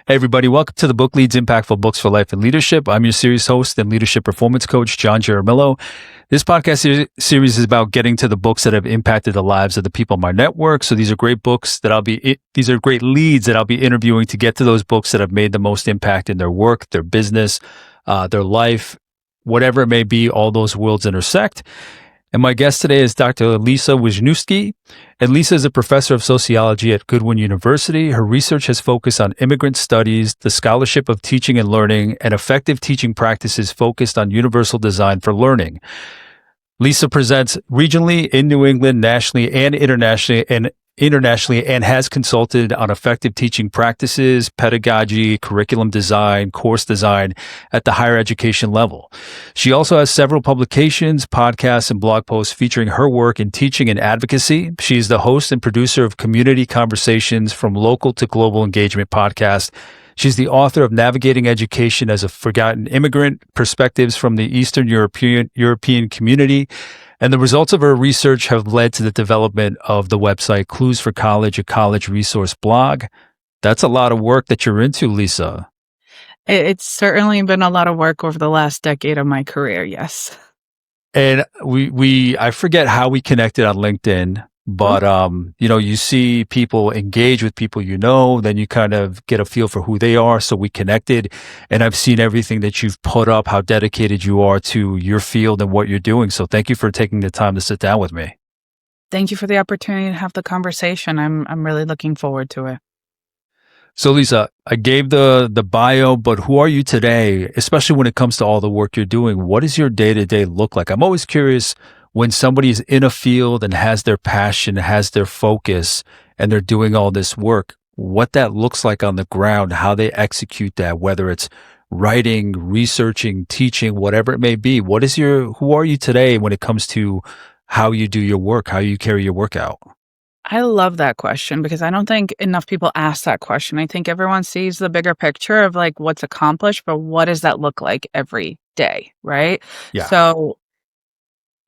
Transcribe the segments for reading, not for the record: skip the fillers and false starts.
Hey, everybody. Welcome to the Book Leads Impactful Books for Life and Leadership. I'm your series host and leadership performance coach, John Jaramillo. This podcast series is about getting to the books that have impacted the lives of the people in my network. So these are great books these are great leads that I'll be interviewing to get to those books that have made the most impact in their work, their business, their life, whatever it may be. All those worlds intersect. And my guest today is Dr. Lisa Wisniewski. And Lisa is a professor of sociology at Goodwin University. Her research has focused on immigrant studies, the scholarship of teaching and learning, and effective teaching practices focused on universal design for learning. Lisa presents regionally in New England, nationally, and internationally, and has consulted on effective teaching practices, pedagogy, curriculum design, course design at the higher education level. She also has several publications, podcasts, and blog posts featuring her work in teaching and advocacy. She's the host and producer of Community Conversations from Local to Global Engagement podcast. She's the author of Navigating Education as a Forgotten Immigrant, Perspectives from the Eastern European Community. And the results of her research have led to the development of the website Clues for College, a college resource blog. That's a lot of work that you're into, Lisa. It's certainly been a lot of work over the last decade of my career, yes. And I forget how we connected on LinkedIn, but you see people engage with people then you kind of get a feel for who they are. So we connected, and I've seen everything that you've put up, how dedicated you are to your field and what you're doing. So thank you for taking the time to sit down with me. Thank you for the opportunity to have the conversation. I'm really looking forward to it. So Lisa, I gave the bio, but who are you today, especially when it comes to all the work you're doing? What does your day-to-day look like? I'm always curious when somebody's in a field and has their passion, has their focus, and they're doing all this work, what that looks like on the ground, how they execute that, whether it's writing, researching, teaching, whatever it may be. Who are you today when it comes to how you do your work, how you carry your work out? I love that question because I don't think enough people ask that question. I think everyone sees the bigger picture of like what's accomplished, but what does that look like every day, right? Yeah. So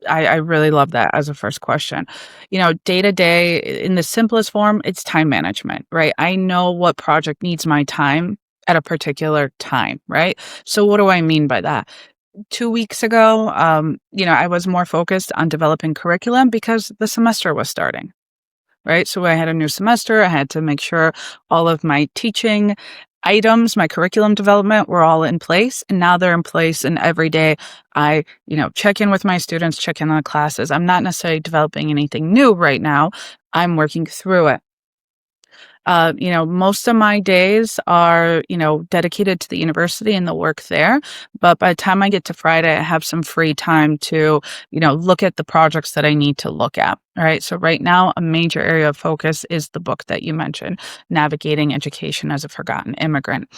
I really love that as a first question. Day to day, in the simplest form, it's time management, right? I know what project needs my time at a particular time, right? So what do I mean by that? 2 weeks ago, I was more focused on developing curriculum because the semester was starting, right? So I had a new semester. I had to make sure all of my teaching items, my curriculum development were all in place. And now they're in place. And every day I, check in with my students, check in on classes. I'm not necessarily developing anything new right now. I'm working through it. Most of my days are, dedicated to the university and the work there. But by the time I get to Friday, I have some free time to, look at the projects that I need to look at. All right. So right now, a major area of focus is the book that you mentioned, Navigating Education as a Forgotten Immigrant.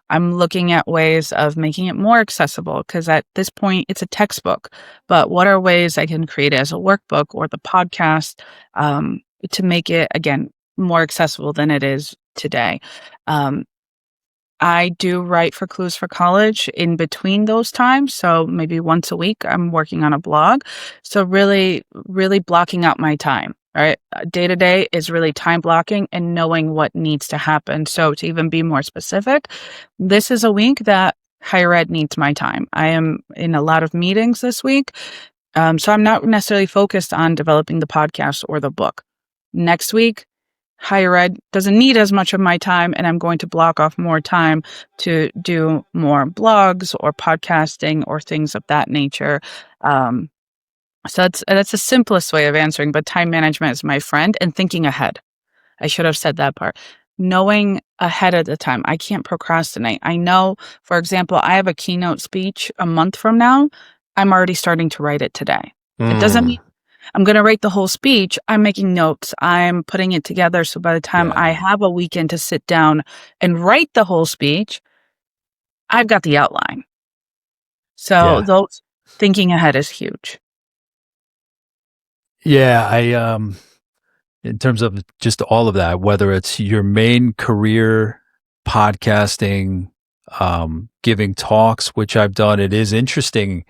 I'm looking at ways of making it more accessible because at this point, it's a textbook. But what are ways I can create it as a workbook or the podcast to make it, again, more accessible than it is today. I do write for Clues for College in between those times. So maybe once a week, I'm working on a blog. So really, really blocking out my time. All right. Day to day is really time blocking and knowing what needs to happen. So to even be more specific, this is a week that higher ed needs my time. I am in a lot of meetings this week. So I'm not necessarily focused on developing the podcast or the book. Next week, higher ed doesn't need as much of my time, and I'm going to block off more time to do more blogs or podcasting or things of that nature. So that's the simplest way of answering, but time management is my friend and thinking ahead. I should have said that part. Knowing ahead of the time. I can't procrastinate. I know, for example, I have a keynote speech a month from now. I'm already starting to write it today. It doesn't mean I'm going to write the whole speech. I'm making notes. I'm putting it together. So by the time I have a weekend to sit down and write the whole speech, I've got the outline. So those thinking ahead is huge. Yeah. In terms of just all of that, whether it's your main career, podcasting, giving talks, which I've done, it is interesting,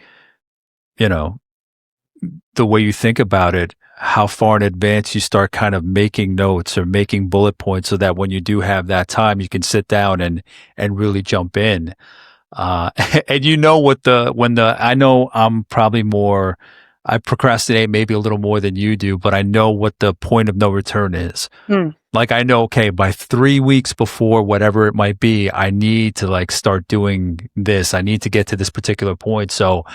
the way you think about it. how far in advance you start kind of making notes or making bullet points so that when you do have that time, you can sit down and really jump in. Uh, and you know what I know I'm probably more, I procrastinate maybe a little more than you do, but I know what the point of no return is. Hmm. Like I know, okay, by 3 weeks before whatever it might be, I need to like start doing this. I need to get to this particular point. So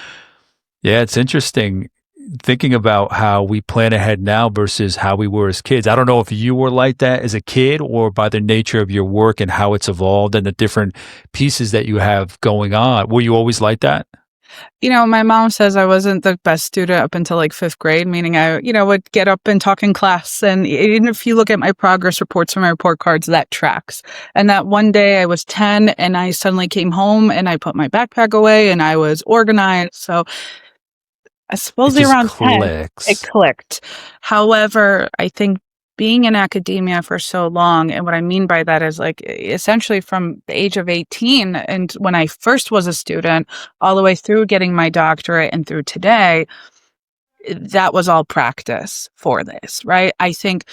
yeah, it's interesting thinking about how we plan ahead now versus how we were as kids. I don't know if you were like that as a kid or by the nature of your work and how it's evolved and the different pieces that you have going on. Were you always like that? My mom says I wasn't the best student up until like fifth grade, meaning I, would get up and talk in class. And even if you look at my progress reports from my report cards, that tracks. And that one day I was 10 and I suddenly came home and I put my backpack away and I was organized. So I It suppose just around 10, it clicks. clicked. However, I think being in academia for so long, and what I mean by that is like essentially from the age of 18 and when I first was a student, all the way through getting my doctorate and through today, that was all practice for this, right? I think,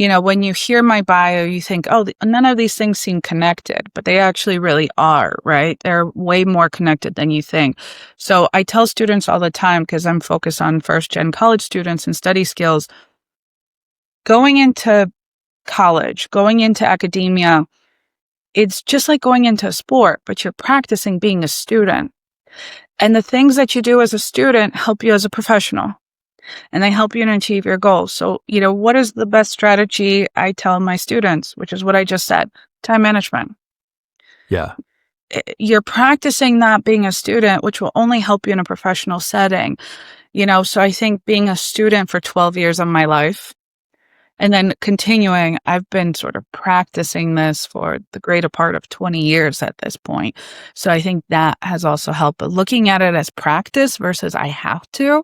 when you hear my bio, you think, oh, none of these things seem connected, but they actually really are, right? They're way more connected than you think. So I tell students all the time, because I'm focused on first gen college students and study skills, going into college, going into academia, it's just like going into a sport, but you're practicing being a student. And the things that you do as a student help you as a professional and they help you to achieve your goals. So, what is the best strategy I tell my students, which is what I just said, time management. Yeah. You're practicing that being a student, which will only help you in a professional setting. So I think being a student for 12 years of my life and then continuing, I've been sort of practicing this for the greater part of 20 years at this point. So I think that has also helped. But looking at it as practice versus I have to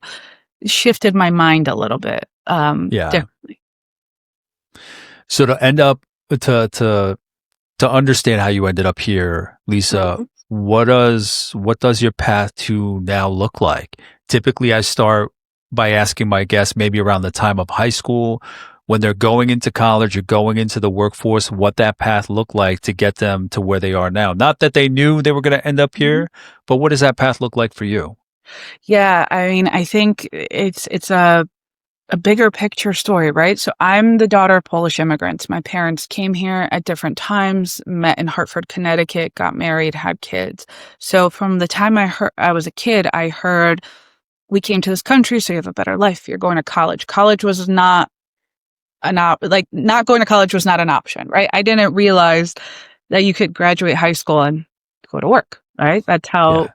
shifted my mind a little bit Yeah. differently. So to end up to understand how you ended up here, Lisa, Mhm. what does your path to now look like? Typically, I start by asking my guests maybe around the time of high school, when they're going into college or going into the workforce, what that path looked like to get them to where they are now. Not that they knew they were going to end up Mhm. here, but what does that path look like for you? Yeah, I mean, I think it's a bigger picture story, right? So I'm the daughter of Polish immigrants. My parents came here at different times, met in Hartford, Connecticut, got married, had kids. So from the time I was a kid, I heard we came to this country so you have a better life. You're going to college. College was not like not going to college was not an option, right? I didn't realize that you could graduate high school and go to work, right? That's how Yeah.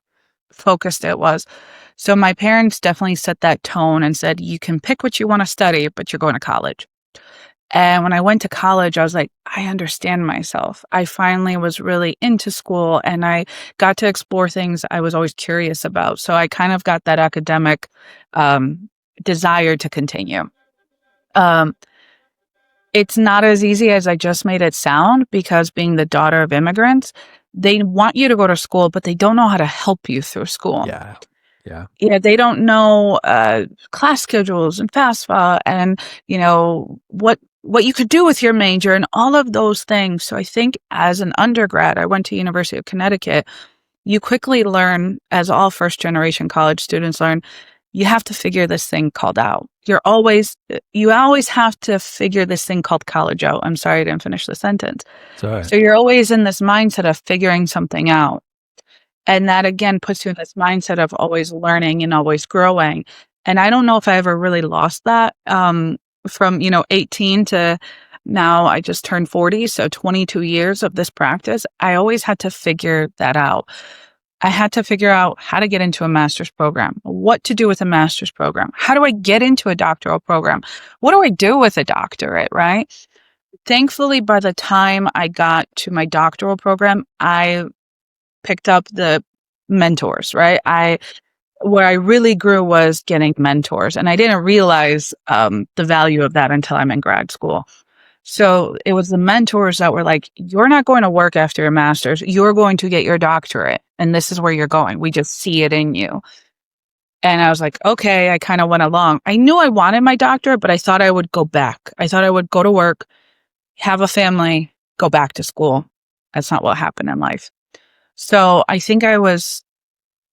focused it was. So my parents definitely set that tone and said, you can pick what you want to study, but you're going to college. And when I went to college, I was like, I understand myself. I finally was really into school and I got to explore things I was always curious about. So I kind of got that academic um, desire to continue. Um, it's not as easy as I just made it sound because being the daughter of immigrants, they want you to go to school, but they don't know how to help you through school. Yeah. Yeah. Yeah, they don't know class schedules and FAFSA and what you could do with your major and all of those things. So I think as an undergrad, I went to University of Connecticut. You quickly learn, as all first generation college students learn, you have to figure this thing called out. You always have to figure this thing called college out. I'm sorry I didn't finish the sentence. It's all right. So you're always in this mindset of figuring something out. And that again puts you in this mindset of always learning and always growing. And I don't know if I ever really lost that from, 18 to now I just turned 40. So 22 years of this practice, I always had to figure that out. I had to figure out how to get into a master's program, what to do with a master's program. How do I get into a doctoral program? What do I do with a doctorate, right? Thankfully, by the time I got to my doctoral program, I picked up the mentors, right? Where I really grew was getting mentors, and I didn't realize the value of that until I'm in grad school. So it was the mentors that were like, "You're not going to work after your master's. You're going to get your doctorate, and this is where you're going. We just see it in you." And I was like, okay, I kind of went along. I knew I wanted my doctorate, but I thought I would go back. I thought I would go to work, have a family, go back to school. That's not what happened in life. So I think I was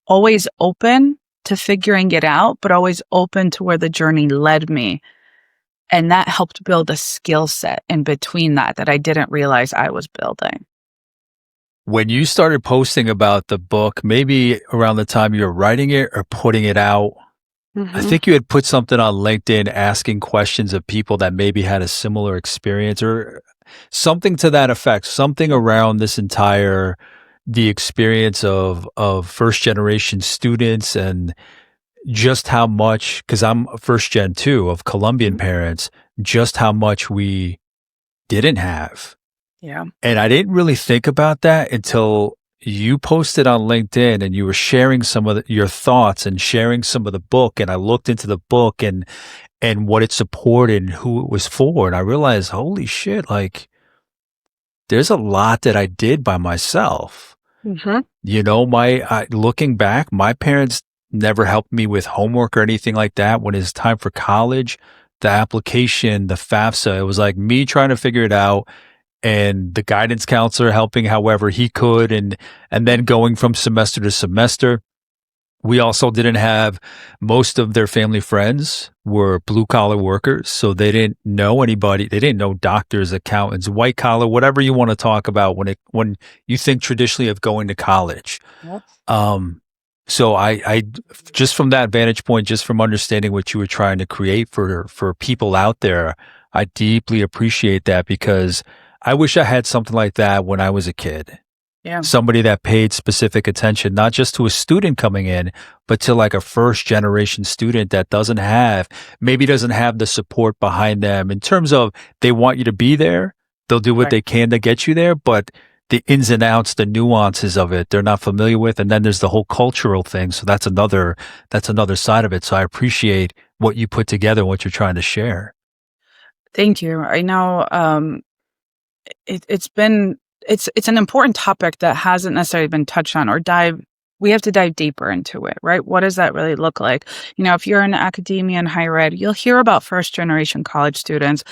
always open to figuring it out, but always open to where the journey led me. And that helped build a skill set in between that I didn't realize I was building. When you started posting about the book, maybe around the time you were writing it or putting it out, I think you had put something on LinkedIn asking questions of people that maybe had a similar experience or something to that effect, something around the experience of first generation students and just how much, because I'm a first gen too of Colombian parents, just how much we didn't have. Yeah. And I didn't really think about that until you posted on LinkedIn and you were sharing some of your thoughts and sharing some of the book. And I looked into the book and what it supported and who it was for. And I realized, holy shit, like there's a lot that I did by myself. You know, looking back, my parents never helped me with homework or anything like that. When it's time for college, the application, the FAFSA, it was like me trying to figure it out and the guidance counselor helping however he could. And then going from semester to semester. We also didn't have, most of their family friends were blue collar workers. So they didn't know anybody. They didn't know doctors, accountants, white collar, whatever you want to talk about when you think traditionally of going to college. Yep. So I just from that vantage point, just from understanding what you were trying to create for people out there, I deeply appreciate that because I wish I had something like that when I was a kid. Yeah. Somebody that paid specific attention, not just to a student coming in, but to like a first generation student that maybe doesn't have the support behind them in terms of they want you to be there. They'll do what they can to get you there, but the ins and outs, the nuances of it, they're not familiar with. And then there's the whole cultural thing. So that's another side of it. So I appreciate what you put together, what you're trying to share. Thank you. I know it's an important topic that hasn't necessarily been touched on we have to dive deeper into it, right? What does that really look like? You know, if you're in academia and higher ed, you'll hear about first generation college students,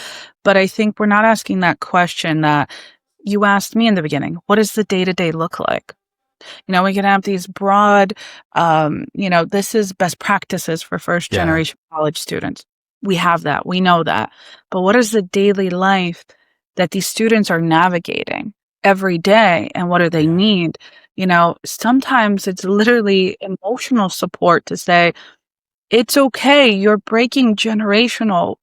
but I think we're not asking that question that you asked me in the beginning. What does the day-to-day look like? You know, we can have these broad, this is best practices for first generation college students. We have that. We know that. But what is the daily life that these students are navigating every day, and what do they need? You know, sometimes it's literally emotional support to say, it's okay, you're breaking generational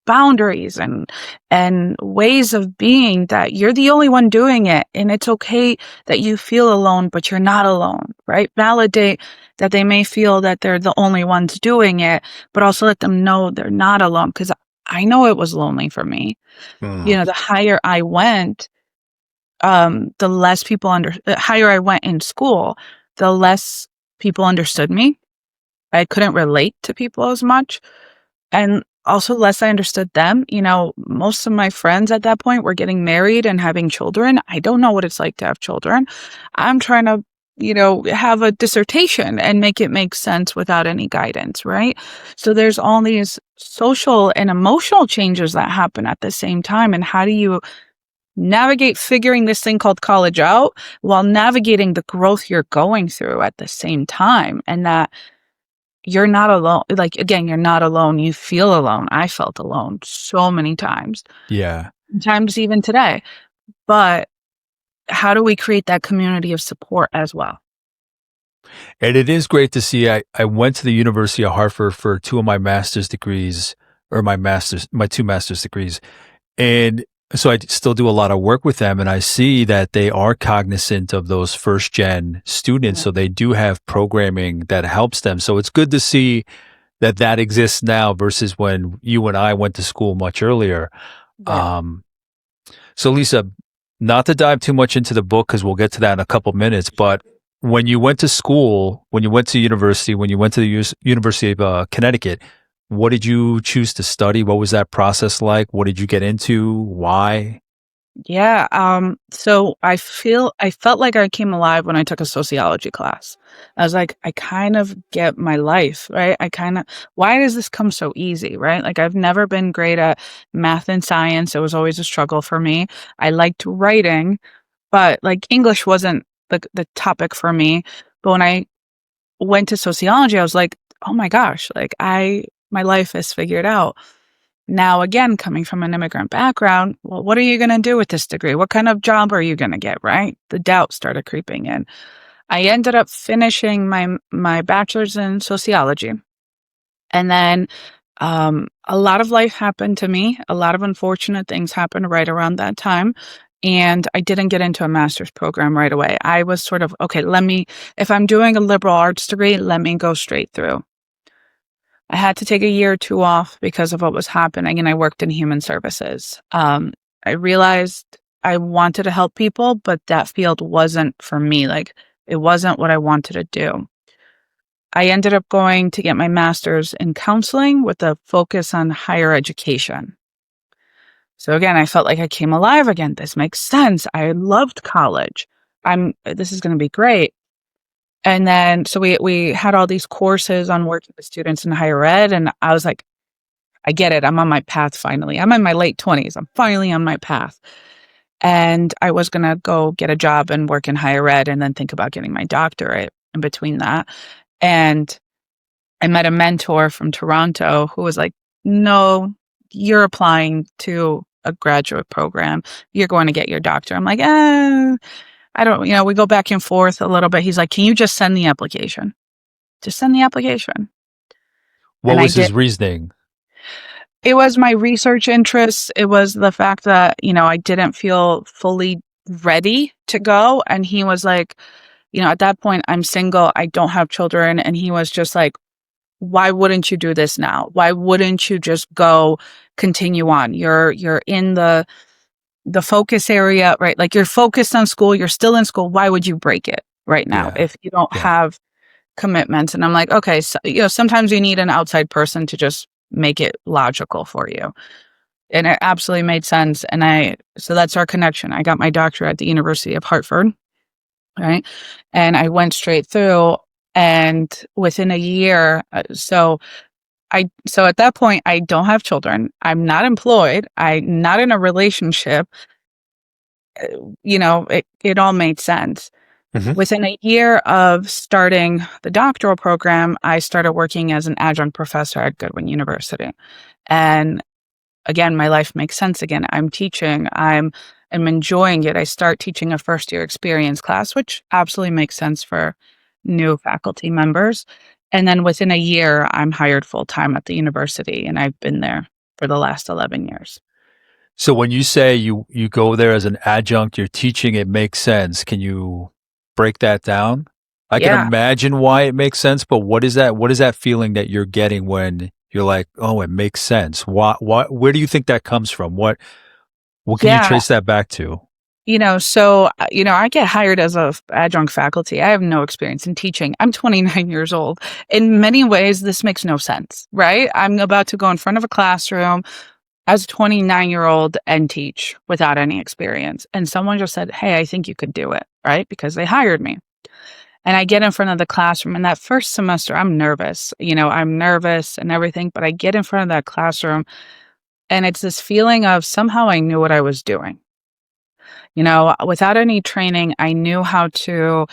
boundaries and ways of being that you're the only one doing it. And it's okay that you feel alone, but you're not alone, right? Validate that they may feel that they're the only ones doing it, but also let them know they're not alone. Because I know it was lonely for me. You know, the higher I went, the higher I went in school, the less people understood me. I couldn't relate to people as much. And also less I understood them. You know, most of my friends at that point were getting married and having children. I don't know what it's like to have children. I'm trying to, have a dissertation and make it make sense without any guidance, right? So there's all these social and emotional changes that happen at the same time. And how do you navigate figuring this thing called college out while navigating the growth you're going through at the same time? And that you're not alone. Like, again, you're not alone. You feel alone. I felt alone so many times. Yeah. Times even today. But how do we create that community of support as well? And it is great to see. I went to the University of Hartford for two of my master's degrees, or my two master's degrees. And so I still do a lot of work with them, and I see that they are cognizant of those first gen students. So they do have programming that helps them. So it's good to see that exists now versus when you and I went to school much earlier. Yeah. So Lisa, not to dive too much into the book, because we'll get to that in a couple minutes, but when you went to school, when you went to university, when you went to the University of Connecticut, what did you choose to study? What was that process like? What did you get into? Why? Yeah. So I felt like I came alive when I took a sociology class. I was like, I kind of get my life, right? Why does this come so easy, right? Like I've never been great at math and science. It was always a struggle for me. I liked writing, but like English wasn't the topic for me. But when I went to sociology, I was like, oh my gosh, my life is figured out. Now, again, coming from an immigrant background, well, what are you going to do with this degree? What kind of job are you going to get, right? The doubt started creeping in. I ended up finishing my bachelor's in sociology. And then a lot of life happened to me. A lot of unfortunate things happened right around that time. And I didn't get into a master's program right away. I was sort of, okay, if I'm doing a liberal arts degree, let me go straight through. I had to take a year or two off because of what was happening, and I worked in human services. I realized I wanted to help people, but that field wasn't for me. Like, it wasn't what I wanted to do. I ended up going to get my master's in counseling with a focus on higher education. So again, I felt like I came alive again. This makes sense. I loved college. This is going to be great. And then, so we had all these courses on working with students in higher ed. And I was like, I get it. I'm on my path finally. I'm in my late 20s. I'm finally on my path. And I was going to go get a job and work in higher ed and then think about getting my doctorate in between that. And I met a mentor from Toronto who was like, no, you're applying to a graduate program. You're going to get your doctorate. I'm like, I don't, we go back and forth a little bit. He's like, can you just send the application? Just send the application. What And I was did. his reasoning? It was my research interests. It was the fact that, I didn't feel fully ready to go. And he was like, at that point, I'm single. I don't have children. And he was just like, why wouldn't you do this now? Why wouldn't you just go continue on? You're in the focus area, right? Like you're focused on school. You're still in school. Why would you break it right now Yeah. if you don't Yeah. have commitments? And I'm like, okay, so, sometimes you need an outside person to just make it logical for you. And it absolutely made sense. So that's our connection. I got my doctorate at the University of Hartford, right? And I went straight through, and within a year, so at that point, I don't have children. I'm not employed. I'm not in a relationship. It all made sense. Mhm. Within a year of starting the doctoral program, I started working as an adjunct professor at Goodwin University. And again, my life makes sense again. I'm teaching. I'm enjoying it. I start teaching a first year experience class, which absolutely makes sense for new faculty members. And then within a year, I'm hired full time at the university, and I've been there for the last 11 years. So when you say you go there as an adjunct, you're teaching, it makes sense. Can you break that down? I can Yeah. imagine why it makes sense, but what is that feeling that you're getting when you're like, "Oh, it makes sense." Where do you think that comes from? What can you Yeah. trace that back to? I get hired as a adjunct faculty. I have no experience in teaching. I'm 29 years old. In many ways, this makes no sense, right? I'm about to go in front of a classroom as a 29-year-old and teach without any experience. And someone just said, hey, I think you could do it, right? Because they hired me. And I get in front of the classroom, and that first semester, I'm nervous. I'm nervous and everything, but I get in front of that classroom, and it's this feeling of somehow I knew what I was doing. Without any training, I knew how to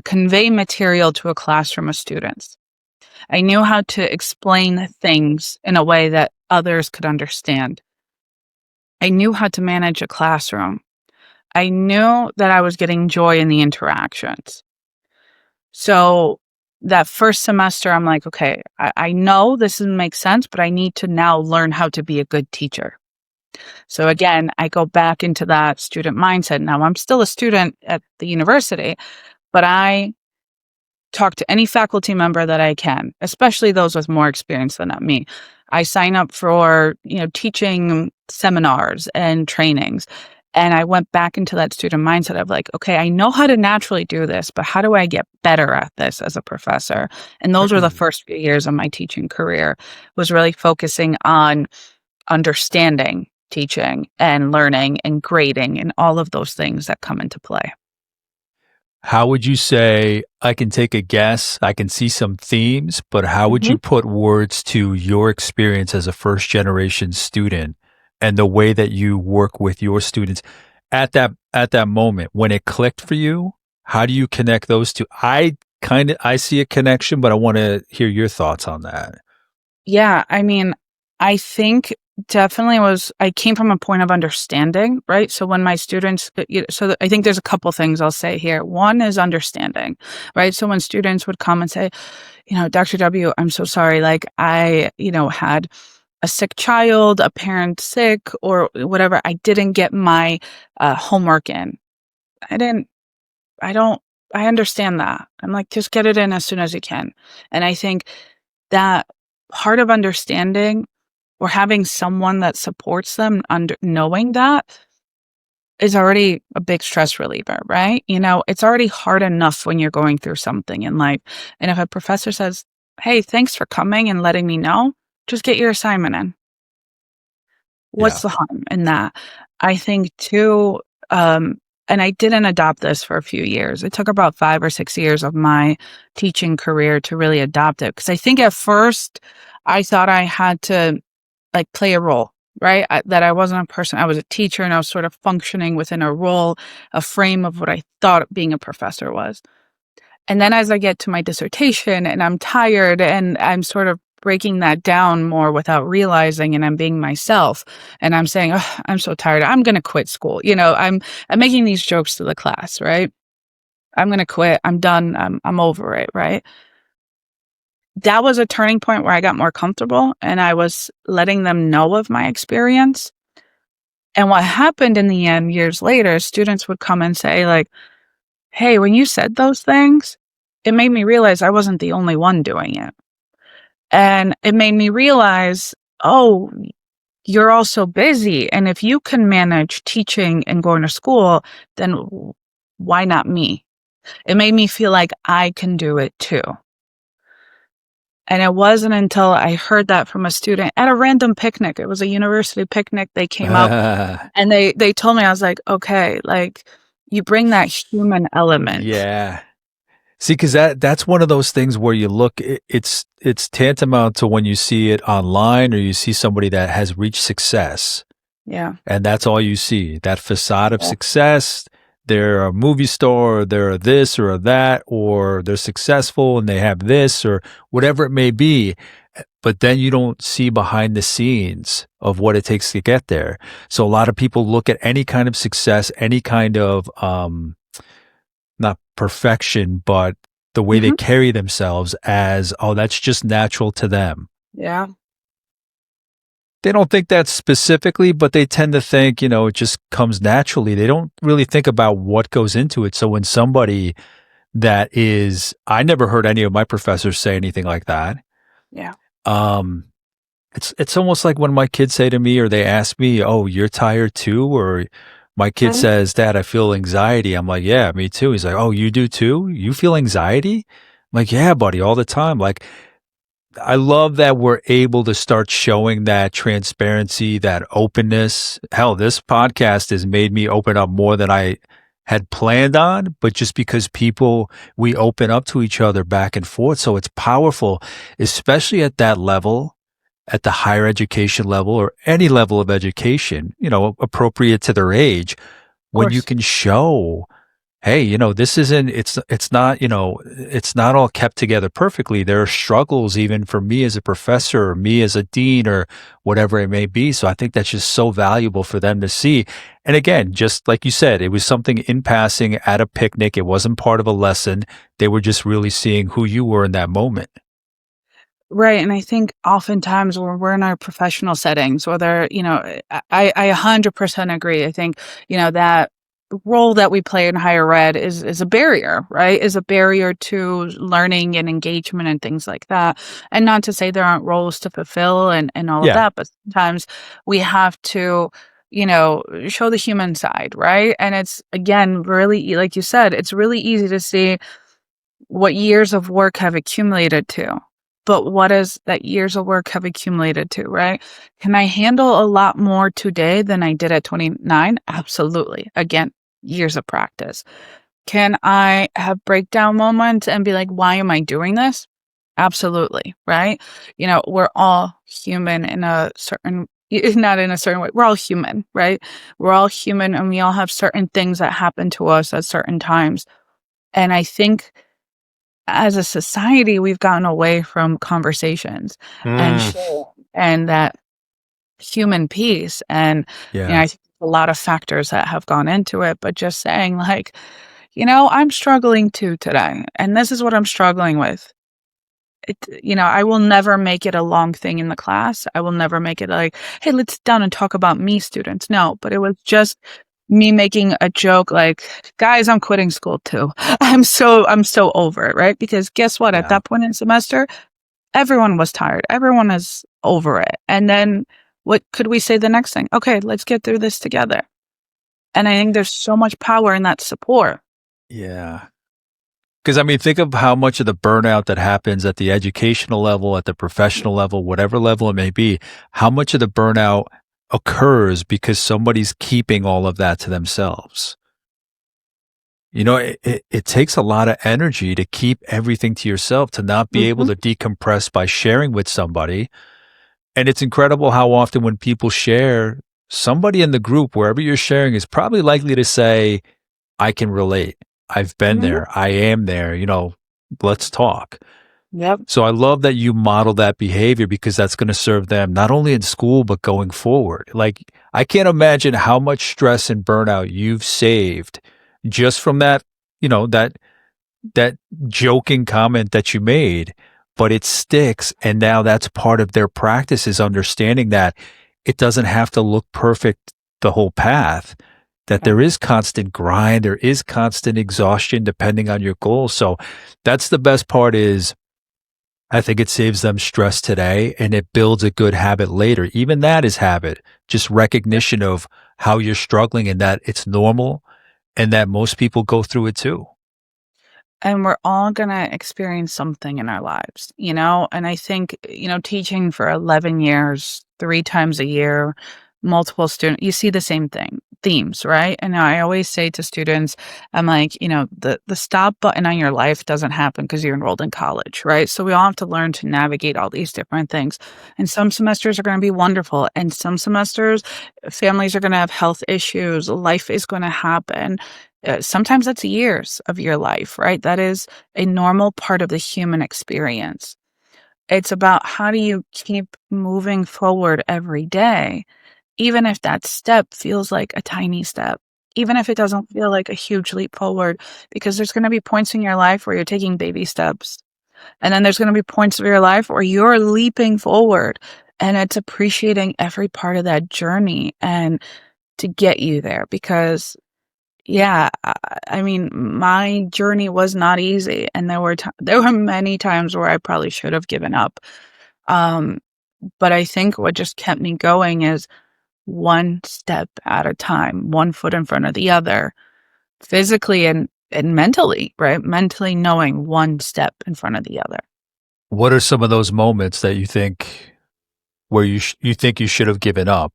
convey material to a classroom of students. I knew how to explain things in a way that others could understand. I knew how to manage a classroom. I knew that I was getting joy in the interactions. So that first semester, I'm like, okay, I know this doesn't make sense, but I need to now learn how to be a good teacher. So again, I go back into that student mindset. Now I'm still a student at the university, but I talk to any faculty member that I can, especially those with more experience than me. I sign up for, teaching seminars and trainings. And I went back into that student mindset of like, okay, I know how to naturally do this, but how do I get better at this as a professor? And those were the first few years of my teaching career, was really focusing on understanding teaching and learning and grading and all of those things that come into play. How would you say, I can take a guess, I can see some themes, but how would Mhm. you put words to your experience as a first generation student and the way that you work with your students at that moment when it clicked for you? How do you connect those two? I see a connection, but I want to hear your thoughts on that. Yeah, I mean, I think definitely I came from a point of understanding, right? So when my students, I think there's a couple things I'll say here. One is understanding, right? So when students would come and say, Dr. W, I'm so sorry. Like I, had a sick child, a parent sick, or whatever. I didn't get my homework in. I didn't, I don't, I understand that. I'm like, just get it in as soon as you can. And I think that part of understanding or having someone that supports them under knowing that is already a big stress reliever, right? It's already hard enough when you're going through something in life. And if a professor says, "Hey, thanks for coming and letting me know, just get your assignment in." Yeah. What's the harm in that? I think too, and I didn't adopt this for a few years. It took about 5 or 6 years of my teaching career to really adopt it. Because I think at first I thought I had to like play a role, right? That I wasn't a person. I was a teacher and I was sort of functioning within a role, a frame of what I thought being a professor was. And then as I get to my dissertation and I'm tired and I'm sort of breaking that down more without realizing and I'm being myself and I'm saying, "Oh, I'm so tired. I'm going to quit school." I'm making these jokes to the class, right? I'm going to quit. I'm done. I'm over it, right? That was a turning point where I got more comfortable and I was letting them know of my experience. And what happened in the end years later, students would come and say like, "Hey, when you said those things, it made me realize I wasn't the only one doing it." And it made me realize, "Oh, you're all so busy. And if you can manage teaching and going to school, then why not me?" It made me feel like I can do it too. And it wasn't until I heard that from a student at a random picnic. It was a university picnic. They came up and they told me, I was like, "Okay, like you bring that human element." Yeah. See, because that's one of those things where you look, it's tantamount to when you see it online or you see somebody that has reached success, Yeah. and that's all you see, that facade of Yeah. success. They're a movie star, or they're a this or a that, or they're successful and they have this or whatever it may be. But then you don't see behind the scenes of what it takes to get there. So a lot of people look at any kind of success, any kind of not perfection, but the way they Mhm. carry themselves as, oh, that's just natural to them. Yeah. They don't think that specifically, but they tend to think, it just comes naturally. They don't really think about what goes into it. So when somebody I never heard any of my professors say anything like that. Yeah. Um, it's almost like when my kids say to me or they ask me, "Oh, you're tired too?" Or my kid Mhm. says, "Dad, I feel anxiety." I'm like, "Yeah, me too." He's like, "Oh, you do too? You feel anxiety?" I'm like, "Yeah, buddy, all the time." Like, I love that we're able to start showing that transparency, that openness. Hell, this podcast has made me open up more than I had planned on, but just because we open up to each other back and forth. So it's powerful, especially at that level, at the higher education level or any level of education, appropriate to their age, Of when you course. can show, hey, this isn't, it's not, it's not all kept together perfectly. There are struggles even for me as a professor or me as a dean or whatever it may be. So I think that's just so valuable for them to see. And again, just like you said, it was something in passing at a picnic. It wasn't part of a lesson. They were just really seeing who you were in that moment. Right, and I think oftentimes when we're in our professional settings, whether, I 100% agree. I think, that role that we play in higher ed is a barrier, right? Is a barrier to learning and engagement and things like that. And not to say there aren't roles to fulfill and all of Yeah. that, but sometimes we have to, show the human side, right? And it's again really like you said, it's really easy to see what years of work have accumulated to. but what is that years of work have accumulated to, right? Can I handle a lot more today than I did at 29? Absolutely. Again, years of practice. Can I have breakdown moments and be like, why am I doing this? Absolutely, right? We're all human in a certain, not in a certain way. We're all human, right? We're all human and we all have certain things that happen to us at certain times. And I think as a society, we've gotten away from conversations and Mm, sharing and that human piece. And, yeah. I think a lot of factors that have gone into it, but just saying like, I'm struggling too today, and this is what I'm struggling with. I will never make it a long thing in the class. I will never make it like, hey, let's sit down and talk about me, students. No, but it was just me making a joke like, guys, I'm quitting school too. I'm so over it, right? Because guess what? At Yeah. that point in the semester, everyone was tired. Everyone is over it. And then what could we say the next thing? Okay, let's get through this together. And I think there's so much power in that support. Yeah. Because I mean, think of how much of the burnout that happens at the educational level, at the professional level, whatever level it may be, how much of the burnout occurs because somebody's keeping all of that to themselves. It takes a lot of energy to keep everything to yourself, to not be able Mhm. to decompress by sharing with somebody. And it's incredible how often when people share, somebody in the group, wherever you're sharing, is probably likely to say, I can relate. I've been Mhm. there. I am there. Let's talk. Yep. So I love that you model that behavior because that's going to serve them not only in school, but going forward. Like, I can't imagine how much stress and burnout you've saved just from that, that joking comment that you made, but it sticks. And now that's part of their practice is understanding that it doesn't have to look perfect the whole path, that Yep. there is constant grind, there is constant exhaustion depending on your goals. So that's the best part is I think it saves them stress today and it builds a good habit later. Even that is habit, just recognition of how you're struggling and that it's normal and that most people go through it too. And we're all gonna experience something in our lives, And I think, teaching for 11 years, 3 times a year, multiple student you see the same themes, right? And I always say to students, I'm like, the stop button on your life doesn't happen because 'cause you're enrolled in college, right? So we all have to learn to navigate all these different things. And some semesters are gonna be wonderful, and some semesters, families are gonna have health issues, life is gonna happen. Sometimes that's years of your life, right? That is a normal part of the human experience. It's about how do you keep moving forward every day, even if that step feels like a tiny step, even if it doesn't feel like a huge leap forward, because there's going to be points in your life where you're taking baby steps. And then there's going to be points of your life where you're leaping forward. And it's appreciating every part of that journey and to get you there because yeah, I mean, my journey was not easy, and there were many times where I probably should have given up. Um, but I think what just kept me going is one step at a time, one foot in front of the other, physically and mentally, right? Mentally knowing one step in front of the other. What are some of those moments that you think where you think you should have given up?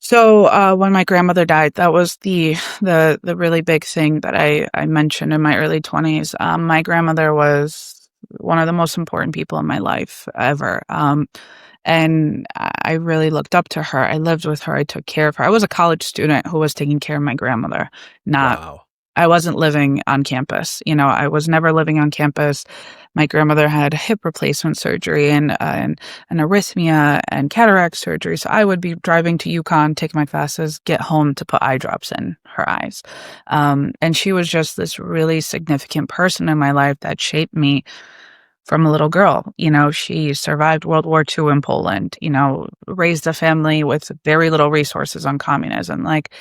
So, when my grandmother died, that was the really big thing that I mentioned in my early 20s. My grandmother was one of the most important people in my life ever, and I really looked up to her. I lived with her, I took care of her. I was a college student who was taking care of my grandmother, not Wow. I wasn't living on campus. I was never living on campus. My grandmother had hip replacement surgery and an arrhythmia and cataract surgery. So I would be driving to Yukon, take my classes, get home to put eye drops in her eyes. And she was just this really significant person in my life that shaped me from a little girl. She survived World War II in Poland, raised a family with very little resources on communism. Like,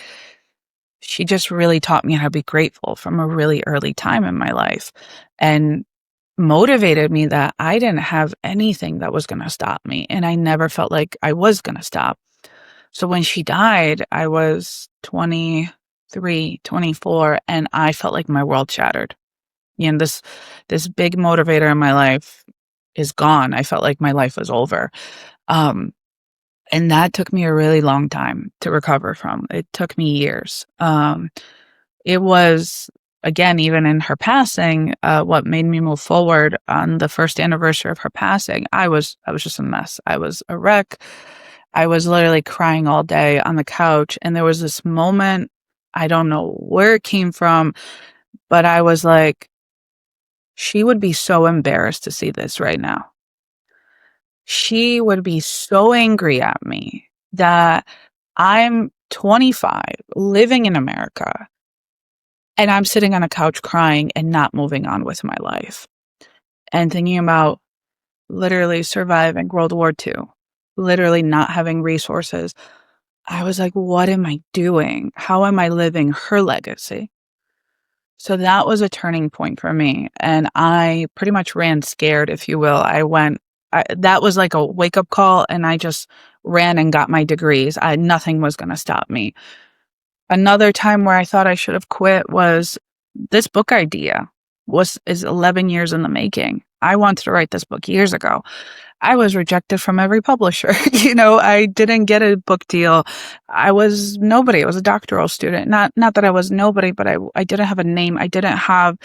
she just really taught me how to be grateful from a really early time in my life and motivated me that I didn't have anything that was going to stop me. And I never felt like I was going to stop. So when she died, I was 23, 24, and I felt like my world shattered. This big motivator in my life is gone. I felt like my life was over. Um, and that took me a really long time to recover from. It took me years. It was, again, even in her passing, what made me move forward on the first anniversary of her passing. I was just a mess. I was a wreck. I was literally crying all day on the couch. And there was this moment, I don't know where it came from, but I was like, she would be so embarrassed to see this right now. She would be so angry at me that I'm 25, living in America, and I'm sitting on a couch crying and not moving on with my life and thinking about literally surviving World War II, literally not having resources. I was like, what am I doing? How am I living her legacy? So that was a turning point for me. And I pretty much ran scared, if you will. That was like a wake up call, and I just ran and got my degrees. Nothing was going to stop me. Another time where I thought I should have quit was this book idea is 11 years in the making. I wanted to write this book years ago. I was rejected from every publisher. I didn't get a book deal. I was nobody. I was a doctoral student. Not that I was nobody, but I didn't have a name. I didn't have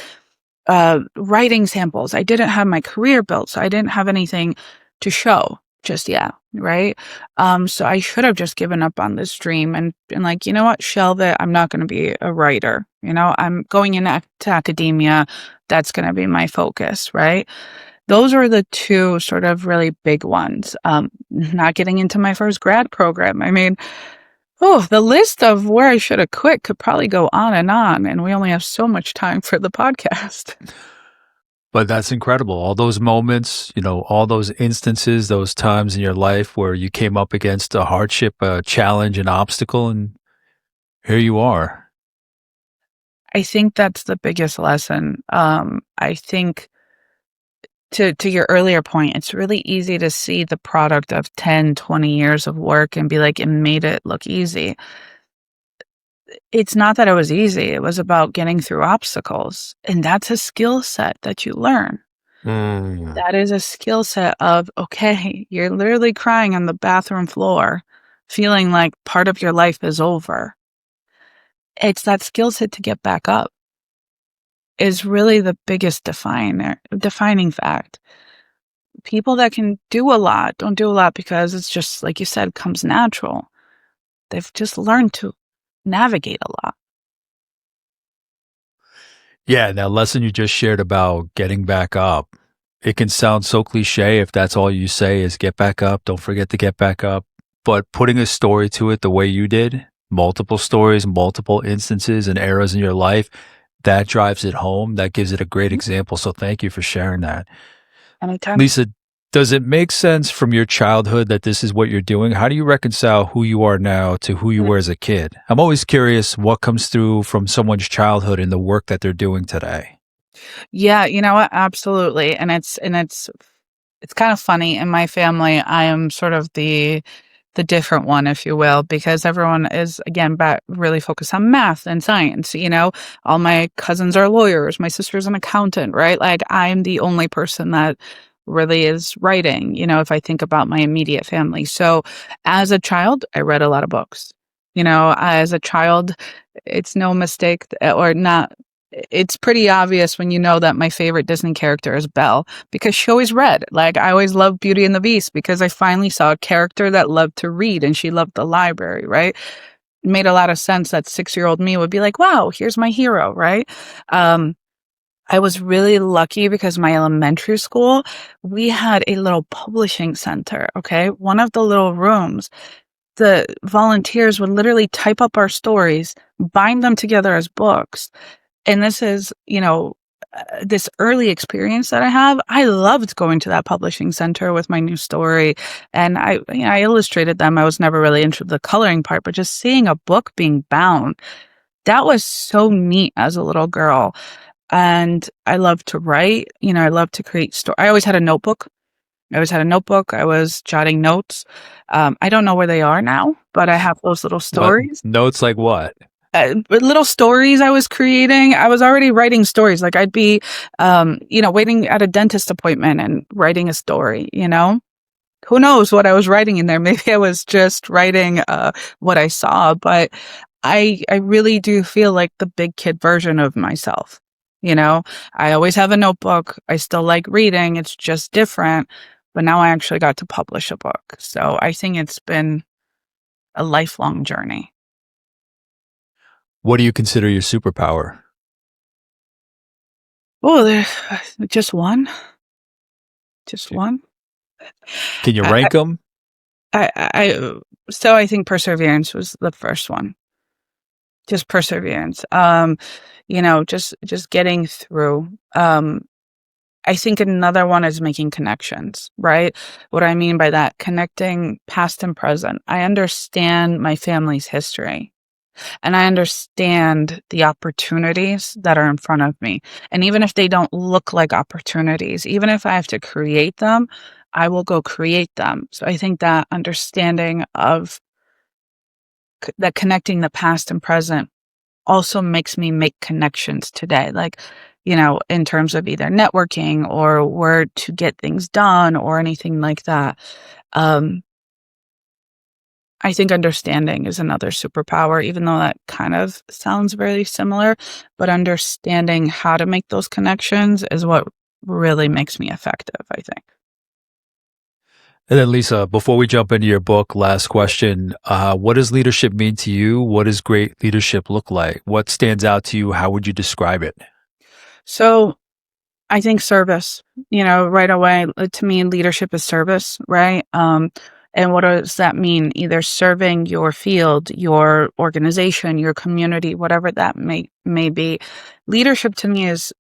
writing samples. I didn't have my career built, so I didn't have anything to show just yet, right? So I should have just given up on this dream and been like, you know what, shelve it. I'm not going to be a writer. I'm going into academia. That's going to be my focus, right? Those were the two sort of really big ones. Not getting into my first grad program. I mean, the list of where I should have quit could probably go on, and we only have so much time for the podcast. But that's incredible. All those moments, all those instances, those times in your life where you came up against a hardship, a challenge, an obstacle, and here you are. I think that's the biggest lesson. I think to your earlier point, it's really easy to see the product of 10, 20 years of work and be like, it made it look easy. It's not that it was easy. It was about getting through obstacles. And that's a skill set that you learn. That is a skill set of, okay, you're literally crying on the bathroom floor, feeling like part of your life is over. It's that skill set to get back up is really the biggest defining fact. People that can do a lot don't do a lot because it's just, like you said, comes natural. They've just learned to navigate a lot. Yeah, that lesson you just shared about getting back up, it can sound so cliche if that's all you say is get back up, don't forget to get back up. But putting a story to it the way you did, multiple stories, multiple instances and eras in your life, that drives it home. That gives it a great example. So thank you for sharing that. Anytime. Lisa, does it make sense from your childhood that this is what you're doing? How do you reconcile who you are now to who you were as a kid? I'm always curious what comes through from someone's childhood in the work that they're doing today. Yeah, you know what? Absolutely. And it's kind of funny. In my family, I am sort of the different one, if you will, because everyone is, again, really focused on math and science. All my cousins are lawyers. My sister's an accountant, right? Like, I'm the only person that really is writing, if I think about my immediate family. So as a child, I read a lot of books. As a child, it's no mistake or not. It's pretty obvious when you know that my favorite Disney character is Belle because she always read. Like, I always loved Beauty and the Beast because I finally saw a character that loved to read and she loved the library, right? It made a lot of sense that 6-year-old me would be like, wow, here's my hero, right? I was really lucky because my elementary school, we had a little publishing center, okay? One of the little rooms, the volunteers would literally type up our stories, bind them together as books. And this is, this early experience that I have. I loved going to that publishing center with my new story. And I illustrated them. I was never really into the coloring part, but just seeing a book being bound, that was so neat as a little girl. And I love to write, I love to create stories. I always had a notebook. I was jotting notes. I don't know where they are now, but I have those little stories. Notes like what? little stories I was creating. I was already writing stories. Like I'd be, waiting at a dentist appointment and writing a story, Who knows what I was writing in there? Maybe I was just writing what I saw, but I really do feel like the big kid version of myself. I always have a notebook. I still like reading. It's just different. But now I actually got to publish a book. So I think it's been a lifelong journey. What do you consider your superpower? Oh, there just one? Just one? Can you I rank them? so I think perseverance was the first one. Just perseverance. Just getting through. I think another one is making connections, right? What I mean by that, connecting past and present. I understand my family's history. And I understand the opportunities that are in front of me. And even if they don't look like opportunities, even if I have to create them, I will go create them. So I think that understanding of that connecting the past and present also makes me make connections today. Like, in terms of either networking or where to get things done or anything like that. Um, I think understanding is another superpower, even though that kind of sounds very similar, but understanding how to make those connections is what really makes me effective, I think. And then, Lisa, before we jump into your book, last question. What does leadership mean to you? What does great leadership look like? What stands out to you? How would you describe it? So I think service, right away, to me, leadership is service, right? And what does that mean? Either serving your field, your organization, your community, whatever that may be. Leadership to me is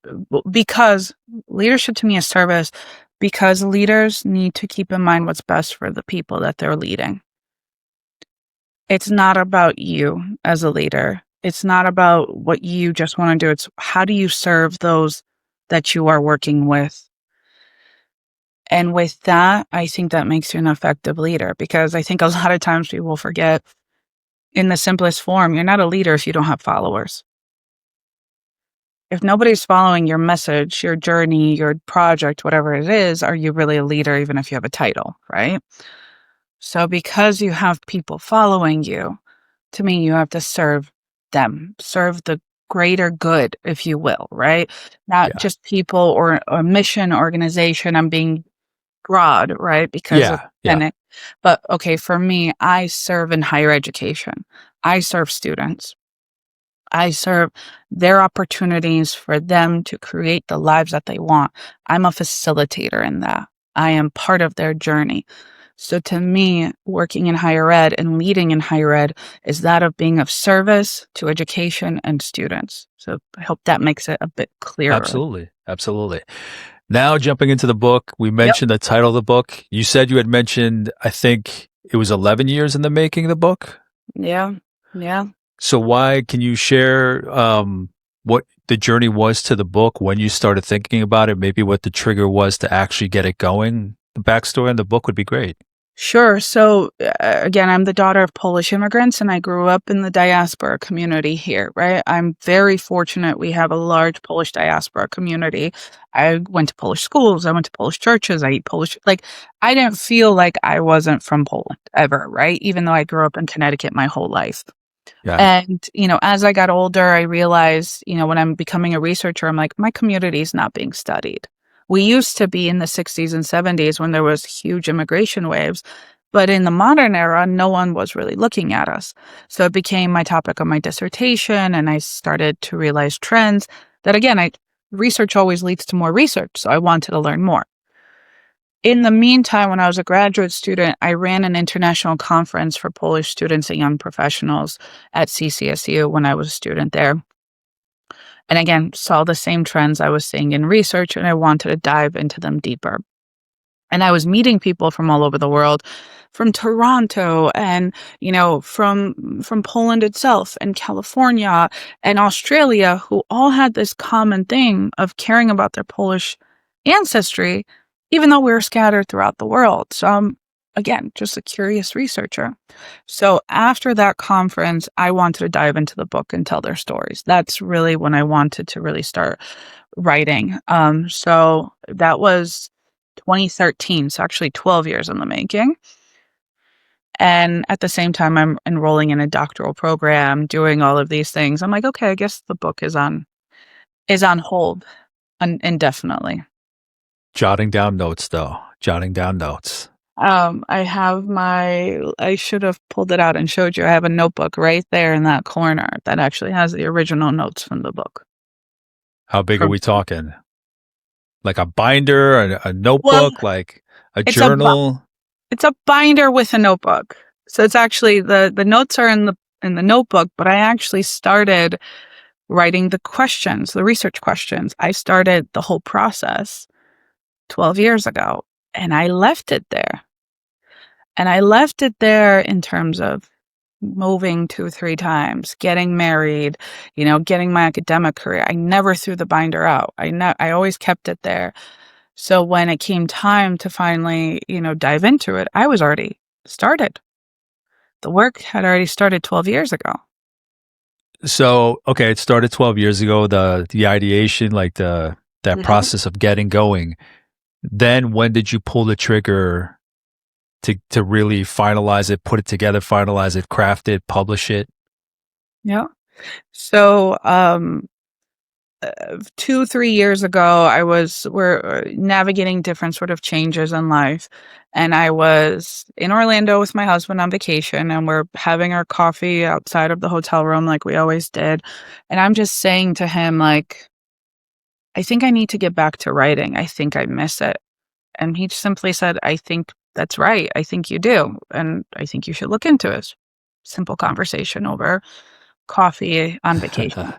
because leadership to me is service because leaders need to keep in mind what's best for the people that they're leading. It's not about you as a leader. It's not about what you just want to do. It's how do you serve those that you are working with. And with that, I think that makes you an effective leader because I think a lot of times people forget in the simplest form, you're not a leader if you don't have followers. If nobody's following your message, your journey, your project, whatever it is, are you really a leader even if you have a title, right? So because you have people following you, to me, you have to serve them, serve the greater good, if you will, right? Not Yeah. just people or a mission organization. I'm being broad, right? Because it's Yeah. Yeah. then but okay, for me, I serve in higher education. I serve students. I serve their opportunities for them to create the lives that they want. I'm a facilitator in that. I am part of their journey. So to me, working in higher ed and leading in higher ed is that of being of service to education and students. So I hope that makes it a bit clearer. Absolutely. Absolutely. Now, jumping into the book, we Yep. mentioned the title of the book. You said you had mentioned, I think it was 11 years in the making of the book. Yeah. Yeah. So, why can you share what the journey was to the book when you started thinking about it? Maybe what the trigger was to actually get it going? The backstory in the book would be great. Sure. So, again, I'm the daughter of Polish immigrants, and I grew up in the diaspora community here, right? I'm very fortunate. We have a large Polish diaspora community. I went to Polish schools. I went to Polish churches. I eat Polish. Like, I didn't feel like I wasn't from Poland ever, right? Even though I grew up in Connecticut my whole life. Yeah. And, as I got older, I realized, when I'm becoming a researcher, I'm like, my community is not being studied. We used to be in the 60s and 70s when there was huge immigration waves, but in the modern era, no one was really looking at us. So it became my topic of my dissertation, and I started to realize trends that, again, research always leads to more research, so I wanted to learn more. In the meantime, when I was a graduate student, I ran an international conference for Polish students and young professionals at CCSU when I was a student there. And again, saw the same trends I was seeing in research, and I wanted to dive into them deeper. And I was meeting people from all over the world, from Toronto and, from Poland itself and California and Australia, who all had this common thing of caring about their Polish ancestry, even though we were scattered throughout the world. So again, just a curious researcher. So after that conference, I wanted to dive into the book and tell their stories. That's really when I wanted to really start writing. So that was 2013. So actually 12 years in the making. And at the same time, I'm enrolling in a doctoral program, doing all of these things. I'm like, okay, I guess the book is on hold indefinitely. Jotting down notes, though. Jotting down notes. I should have pulled it out and showed you. I have a notebook right there in that corner that actually has the original notes from the book. How big are we talking? Like a binder, a notebook, Well, like a it's journal? It's a binder with a notebook. So it's actually the notes are in the notebook, but I actually started writing the questions, the research questions. I started the whole process 12 years ago, and I left it there. And I left it there in terms of moving 2, 3 times, getting married, getting my academic career. I never threw the binder out. I always kept it there. So when it came time to finally, dive into it, I was already started. The work had already started 12 years ago. So, okay, it started 12 years ago, the ideation, like that process of getting going. Then when did you pull the trigger to really finalize it, put it together, finalize it, craft it, publish it? Yeah. So, 2, 3 years ago, we're navigating different sort of changes in life. And I was in Orlando with my husband on vacation, and we're having our coffee outside of the hotel room like we always did. And I'm just saying to him, like, I think I need to get back to writing. I think I miss it. And he simply said, I think that's right. I think you do. And I think you should look into it. Simple conversation over coffee on vacation.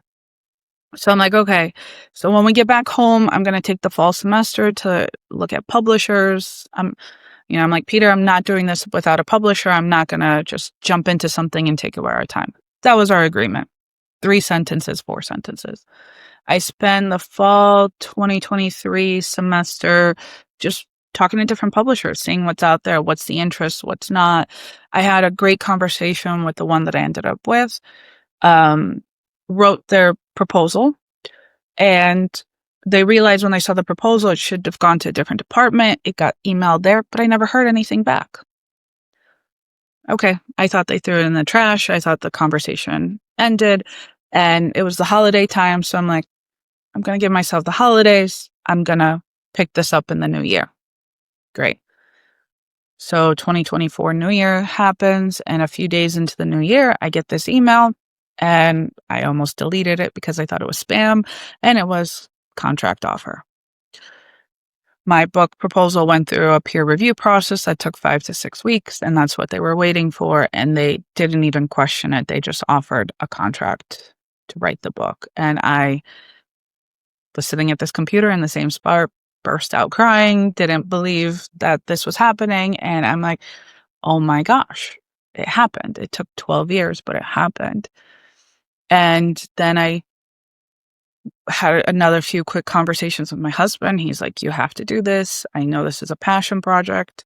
So I'm like, okay. So when we get back home, I'm going to take the fall semester to look at publishers. I'm like, Peter, I'm not doing this without a publisher. I'm not going to just jump into something and take away our time. That was our agreement. 3 sentences, 4 sentences. I spent the fall 2023 semester just talking to different publishers, seeing what's out there, what's the interest, what's not. I had a great conversation with the one that I ended up with. Wrote their proposal, and they realized when they saw the proposal, it should have gone to a different department. It got emailed there, but I never heard anything back. Okay, I thought they threw it in the trash. I thought the conversation ended, and it was the holiday time. So I'm like, I'm going to give myself the holidays. I'm going to pick this up in the new year. Great. So 2024 New Year happens, and a few days into the new year, I get this email. And I almost deleted it because I thought it was spam, and it was contract offer. My book proposal went through a peer review process that took 5 to 6 weeks, and that's what they were waiting for. And they didn't even question it. They just offered a contract to write the book. And I was sitting at this computer in the same spot, burst out crying, didn't believe that this was happening. And I'm like, oh my gosh, it happened. It took 12 years, but it happened. And then I had another few quick conversations with my husband. He's like, you have to do this. I know this is a passion project.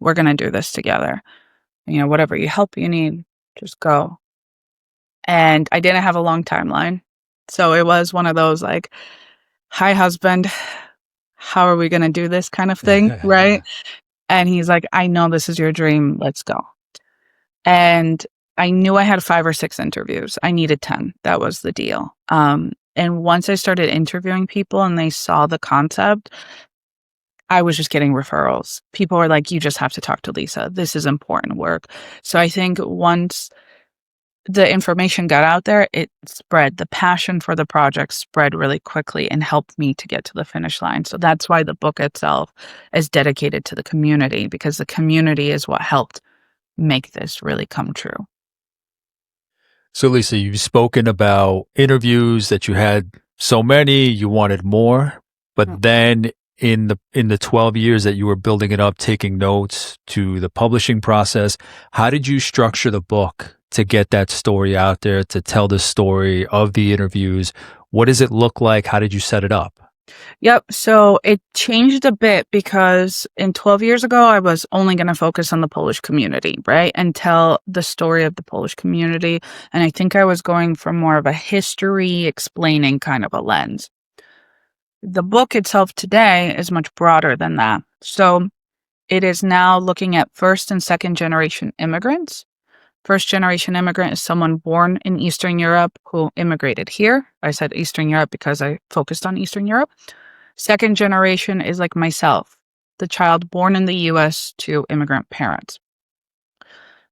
We're going to do this together. Whatever help you need, just go. And I didn't have a long timeline. So it was one of those like, hi, husband, how are we going to do this kind of thing? Right. And he's like, I know this is your dream. Let's go. And I knew I had 5 or 6 interviews. I needed 10. That was the deal. And once I started interviewing people and they saw the concept, I was just getting referrals. People were like, you just have to talk to Lisa. This is important work. So I think once the information got out there, it spread. The passion for the project spread really quickly and helped me to get to the finish line. So that's why the book itself is dedicated to the community, because the community is what helped make this really come true. So, Lisa, you've spoken about interviews that you had so many, you wanted more, but then in the 12 years that you were building it up, taking notes to the publishing process, how did you structure the book to get that story out there, to tell the story of the interviews? What does it look like? How did you set it up? Yep. So it changed a bit because 12 years ago, I was only going to focus on the Polish community, right? And tell the story of the Polish community. And I think I was going for more of a history explaining kind of a lens. The book itself today is much broader than that. So it is now looking at first and second generation immigrants. First generation immigrant is someone born in Eastern Europe who immigrated here. I said Eastern Europe because I focused on Eastern Europe. Second generation is like myself, the child born in the US to immigrant parents.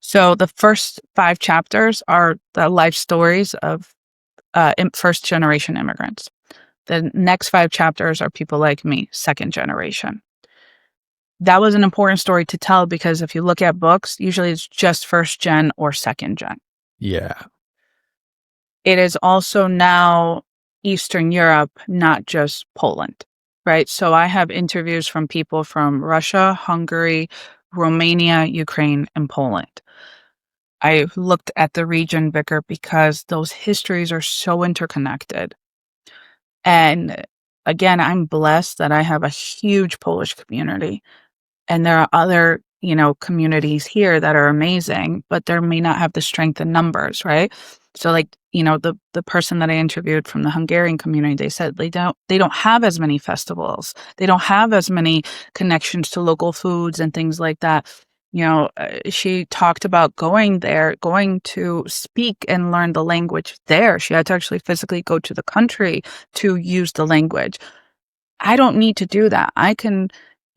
So the first 5 chapters are the life stories of first generation immigrants. The next 5 chapters are people like me, second generation. That was an important story to tell because if you look at books, usually it's just first gen or second gen. Yeah. It is also now Eastern Europe, not just Poland, right? So I have interviews from people from Russia, Hungary, Romania, Ukraine, and Poland. I looked at the region bigger because those histories are so interconnected. And again, I'm blessed that I have a huge Polish community. And there are other, communities here that are amazing, but there may not have the strength in numbers, right? So like, the person that I interviewed from the Hungarian community, they said they don't have as many festivals. They don't have as many connections to local foods and things like that. She talked about going there, going to speak and learn the language there. She had to actually physically go to the country to use the language. I don't need to do that.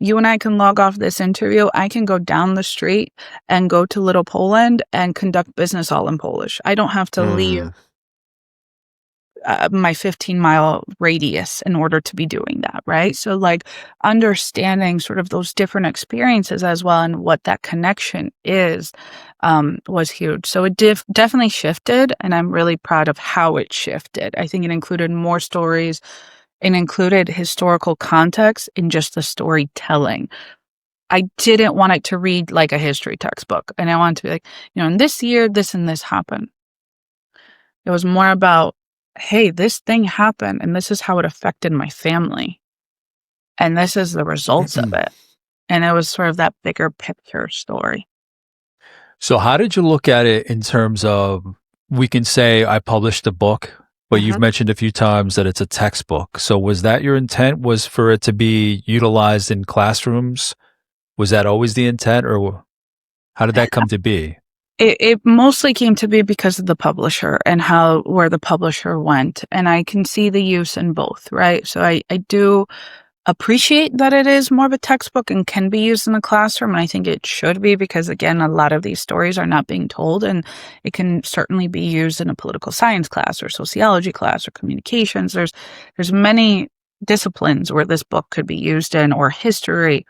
You and I can log off this interview. I can go down the street and go to Little Poland and conduct business all in Polish. I don't have to leave my 15-mile radius in order to be doing that, right? So, like, understanding sort of those different experiences as well and what that connection is was huge. So it definitely shifted, and I'm really proud of how it shifted. I think it included more stories. It included historical context in just the storytelling. I didn't want it to read like a history textbook. And I wanted to be like, in this year, this and this happened. It was more about, hey, this thing happened and this is how it affected my family. And this is the results of it. And it was sort of that bigger picture story. So how did you look at it in terms of, we can say I published a book, but you've mentioned a few times that it's a textbook. So was that your intent, was for it to be utilized in classrooms? Was that always the intent, or how did that come to be? It mostly came to be because of the publisher and where the publisher went. And I can see the use in both, right? So I do appreciate that it is more of a textbook and can be used in the classroom. And I think it should be because, again, a lot of these stories are not being told. And it can certainly be used in a political science class or sociology class or communications. There's many disciplines where this book could be used in, or history.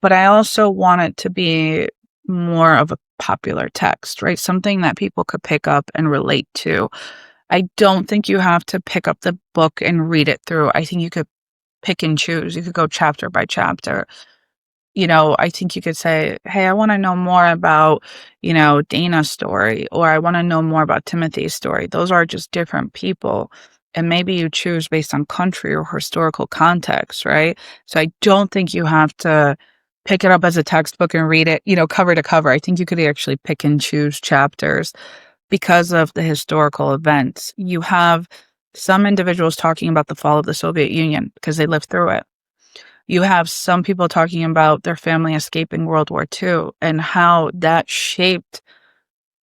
But I also want it to be more of a popular text, right? Something that people could pick up and relate to. I don't think you have to pick up the book and read it through. I think you could pick and choose. You could go chapter by chapter. I think you could say, hey, I want to know more about, Dana's story, or I want to know more about Timothy's story. Those are just different people. And maybe you choose based on country or historical context, right? So I don't think you have to pick it up as a textbook and read it, cover to cover. I think you could actually pick and choose chapters because of the historical events. You have some individuals talking about the fall of the Soviet Union because they lived through it. You have some people talking about their family escaping World War II and how that shaped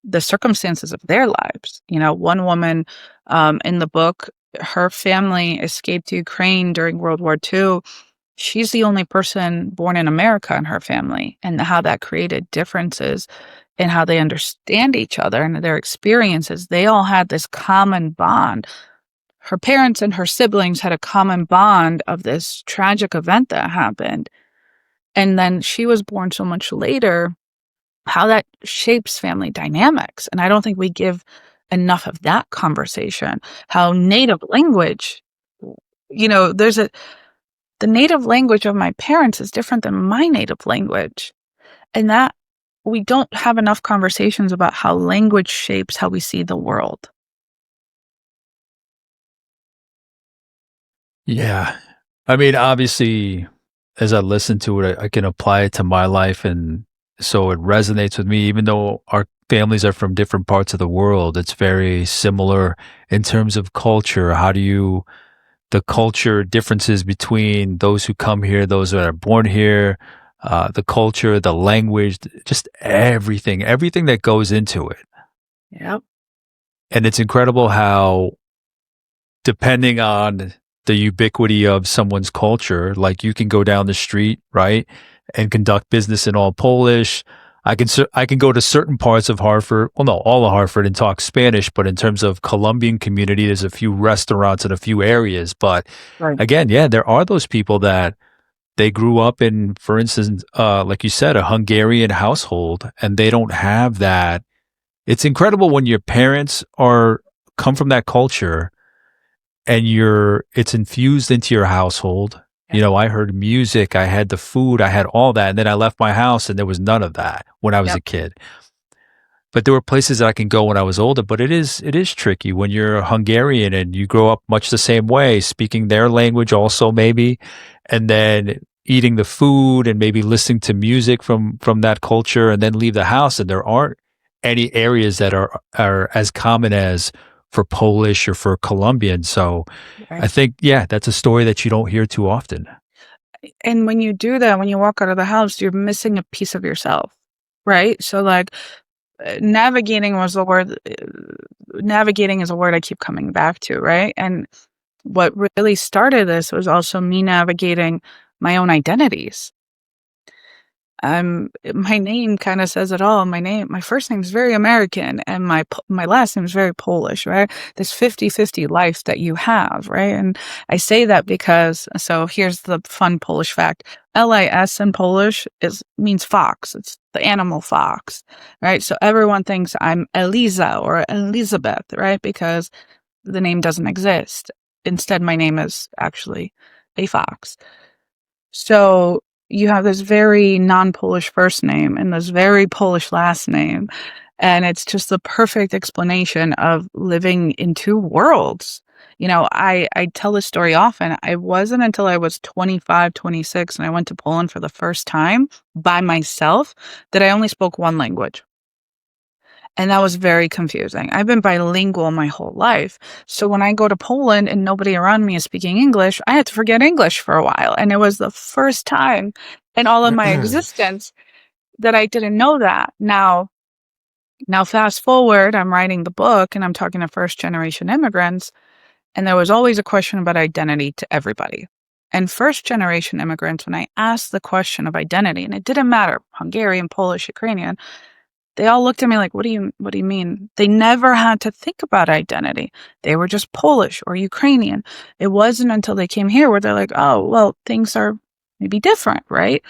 the circumstances of their lives. One woman in the book, her family escaped Ukraine during World War II. She's the only person born in America in her family, and how that created differences in how they understand each other and their experiences. They all had this common bond. Her parents and her siblings had a common bond of this tragic event that happened. And then she was born so much later, how that shapes family dynamics. And I don't think we give enough of that conversation. How native language, the native language of my parents is different than my native language. And that we don't have enough conversations about how language shapes how we see the world. Yeah. I mean, obviously, as I listen to it, I can apply it to my life. And so it resonates with me, even though our families are from different parts of the world. It's very similar in terms of culture. The culture differences between those who come here, those that are born here, the culture, the language, just everything that goes into it. Yep. And it's incredible how, depending on the ubiquity of someone's culture, like you can go down the street, right, and conduct business in all Polish. I can go to certain parts of Hartford, well, no, all of Hartford, and talk Spanish. But in terms of Colombian community, there's a few restaurants in a few areas. But Right. again, yeah, there are those people that they grew up in, for instance, like you said, a Hungarian household, and they don't have that. It's incredible when your parents are come from that culture and it's infused into your household. Yeah. I heard music, I had the food, I had all that, and then I left my house and there was none of that when I was a Yep. kid. But there were places that I can go when I was older, but it is tricky when you're Hungarian and you grow up much the same way, speaking their language also maybe, and then eating the food and maybe listening to music from that culture, and then leave the house and there aren't any areas that are as common as for Polish or for Colombian. So I Right. think, yeah, that's a story that you don't hear too often. And when you do that, when you walk out of the house, you're missing a piece of yourself, right? So, like, navigating was the word. Navigating is a word I keep coming back to, right? And what really started this was also me navigating my own identities. My name kinda says it all. My first name is very American, and my last name is very Polish, right? This 50-50 life that you have, right? And I say that because so here's the fun Polish fact. LIS in Polish is means fox. It's the animal fox, right? So everyone thinks I'm Eliza or Elizabeth, right? Because the name doesn't exist. Instead, my name is actually a fox. So you have this very non-Polish first name and this very Polish last name. And it's just the perfect explanation of living in two worlds. I tell this story often. I wasn't until I was 25, 26, and I went to Poland for the first time by myself that I only spoke one language. And that was very confusing. I've been bilingual my whole life. So when I go to Poland and nobody around me is speaking English, I had to forget English for a while. And it was the first time in all of my existence that I didn't know that. Now fast forward, I'm writing the book and I'm talking to first generation immigrants. And there was always a question about identity to everybody. And first generation immigrants, when I asked the question of identity, and it didn't matter, Hungarian, Polish, Ukrainian, they all looked at me like, "What do you mean?" They never had to think about identity. They were just Polish or Ukrainian. It wasn't until they came here where they're like, "Oh, well, things are maybe different, right?"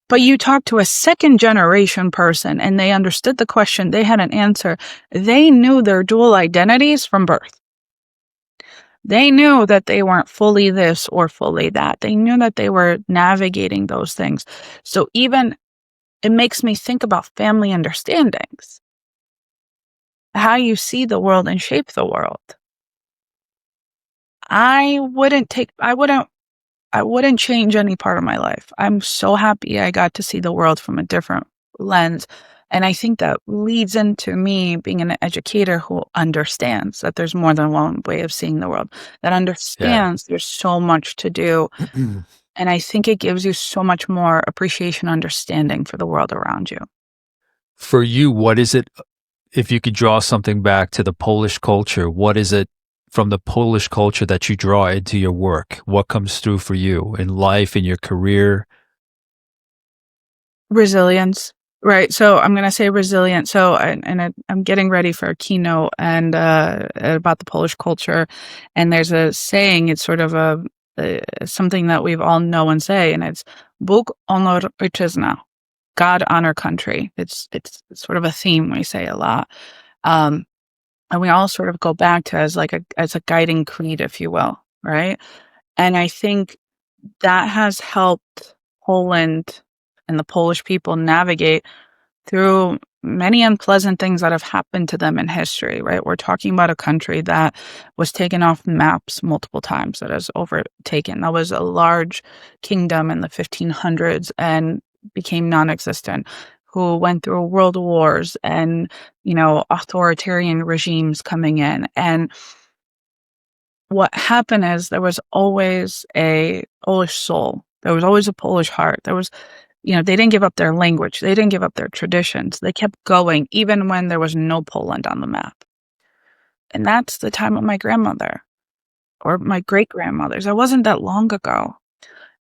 But you talk to a second generation person and they understood the question, they had an answer. They knew their dual identities from birth. They knew that they weren't fully this or fully that. They knew that they were navigating those things. So even it makes me think about family understandings. How you see the world and shape the world. I wouldn't take I wouldn't change any part of my life. I'm so happy I got to see the world from a different lens. And I think that leads into me being an educator who understands that there's more than one way of seeing the world, that Yeah. understands there's so much to do. And I think it gives you so much more appreciation, understanding for the world around you. For you, what is it, if you could draw something back to the Polish culture, what is it from the Polish culture that you draw into your work? What comes through for you in life, in your career? Resilience, right? So I'm gonna say resilient. So I'm getting ready for a keynote and about the Polish culture, and there's a saying. It's sort of something that we've all know and say, and it's "Bóg honor Ojczyzna," God honor country. It's sort of a theme we say a lot, and we all sort of go back to as a guiding creed, if you will, right? And I think that has helped Poland and the Polish people navigate through many unpleasant things that have happened to them in history, right? We're talking about a country that was taken off maps multiple times, that is overtaken. That was a large kingdom in the 1500s and became non-existent, who went through world wars and, authoritarian regimes coming in. And what happened is there was always a Polish soul. There was always a Polish heart. They didn't give up their language. They didn't give up their traditions. They kept going even when there was no Poland on the map. And that's the time of my grandmother or my great-grandmothers. It wasn't that long ago.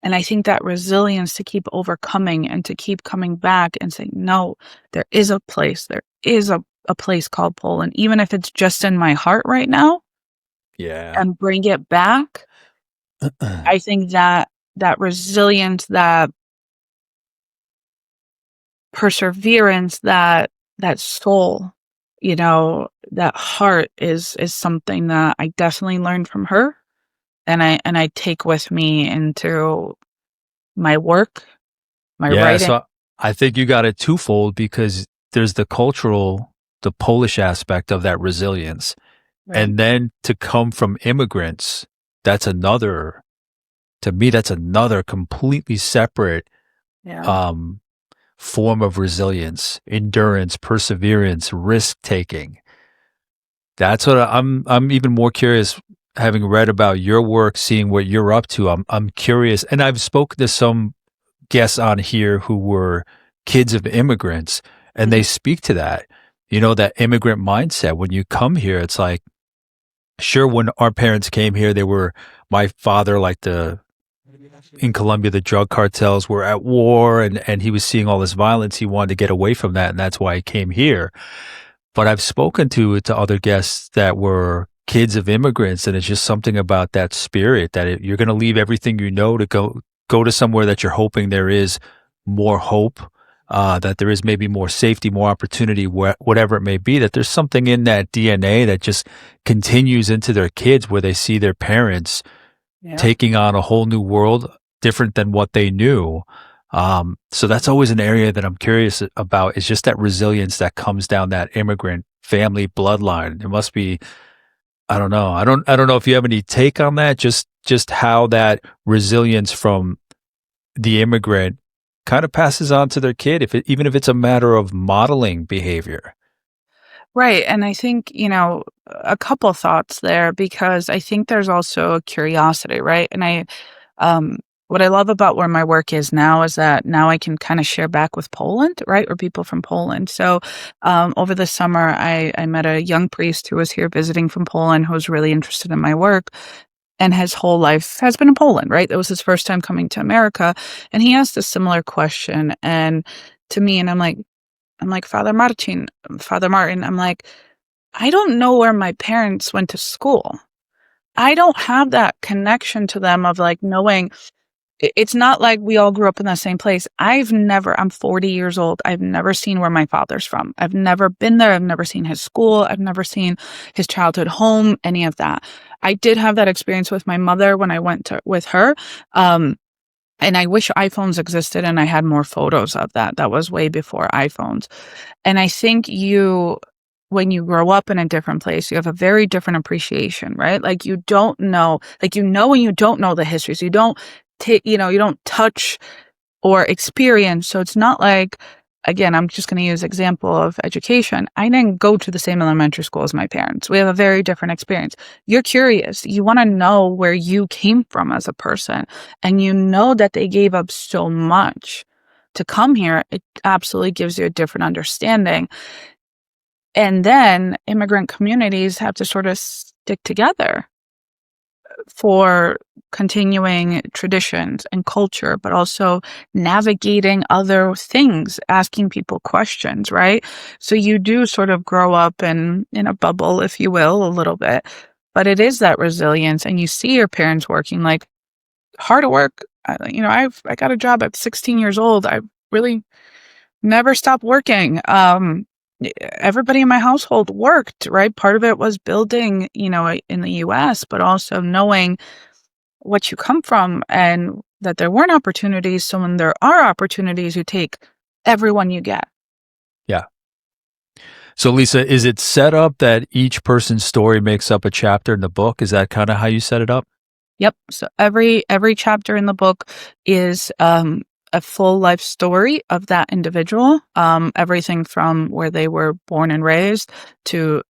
And I think that resilience to keep overcoming and to keep coming back and saying, no, there is a place. There is a place called Poland, even if it's just in my heart right now, Yeah. and bring it back. I think that resilience, that perseverance, that soul, that heart is something that I definitely learned from her, and I take with me into my work, my Yeah. writing. So I think you got it twofold because there's the cultural, the Polish aspect of that resilience. Right. And then to come from immigrants, that's another, to me, that's another completely separate Yeah. um, form of resilience, endurance, perseverance, risk taking. That's what I'm even more curious, having read about your work, seeing what you're up to. I'm curious, and I've spoken to some guests on here who were kids of immigrants, and they Mhm. speak to that. That immigrant mindset. When you come here, it's like, sure, when our parents came here, they were, my father, like in Colombia, the drug cartels were at war, and he was seeing all this violence. He wanted to get away from that, and that's why he came here. But I've spoken to other guests that were kids of immigrants, and it's just something about that spirit that you're going to leave everything to go to somewhere that you're hoping there is more hope, that there is maybe more safety, more opportunity, whatever it may be. That there's something in that DNA that just continues into their kids, where they see their parents Yeah. taking on a whole new world, different than what they knew. So that's always an area that I'm curious about, is just that resilience that comes down that immigrant family bloodline. It must be, I don't know. I don't know if you have any take on that, just how that resilience from the immigrant kind of passes on to their kid, even if it's a matter of modeling behavior. Right. And I think, a couple thoughts there, because I think there's also a curiosity, right? And um, what I love about where my work is now is that now I can kind of share back with Poland, right? Or people from Poland. So over the summer, I met a young priest who was here visiting from Poland who was really interested in my work. And his whole life has been in Poland, right? That was his first time coming to America. And he asked a similar question and to me, and I'm like, Father Martin, I'm like, I don't know where my parents went to school. I don't have that connection to them of like knowing it's not like we all grew up in the same place. I'm 40 years old. I've never seen where my father's from. I've never been there. I've never seen his school. I've never seen his childhood home, any of that. I did have that experience with my mother when I went with her. And I wish iPhones existed and I had more photos of that. That was way before iPhones. And I think when you grow up in a different place, you have a very different appreciation, right? Like you don't know, like when you don't know the history. So you don't you don't touch or experience. So it's not like, again, I'm just going to use example of education. I didn't go to the same elementary school as my parents. We have a very different experience. You're curious. You want to know where you came from as a person, and you know that they gave up so much to come here. It absolutely gives you a different understanding. And then immigrant communities have to sort of stick together for continuing traditions and culture, but also navigating other things, asking people questions, right? So you do sort of grow up in a bubble, if you will, a little bit. But it is that resilience, and you see your parents working like hard at work. I got a job at 16 years old. I really never stopped working. Everybody in my household worked, right? Part of it was building, in the US, but also knowing what you come from and that there weren't opportunities. So when there are opportunities, you take everyone you get. So, Lisa, is it set up that each person's story makes up a chapter in the book? Is that kind of how you set it up? Yep. So every chapter in the book is a full life story of that individual. Everything from where they were born and raised to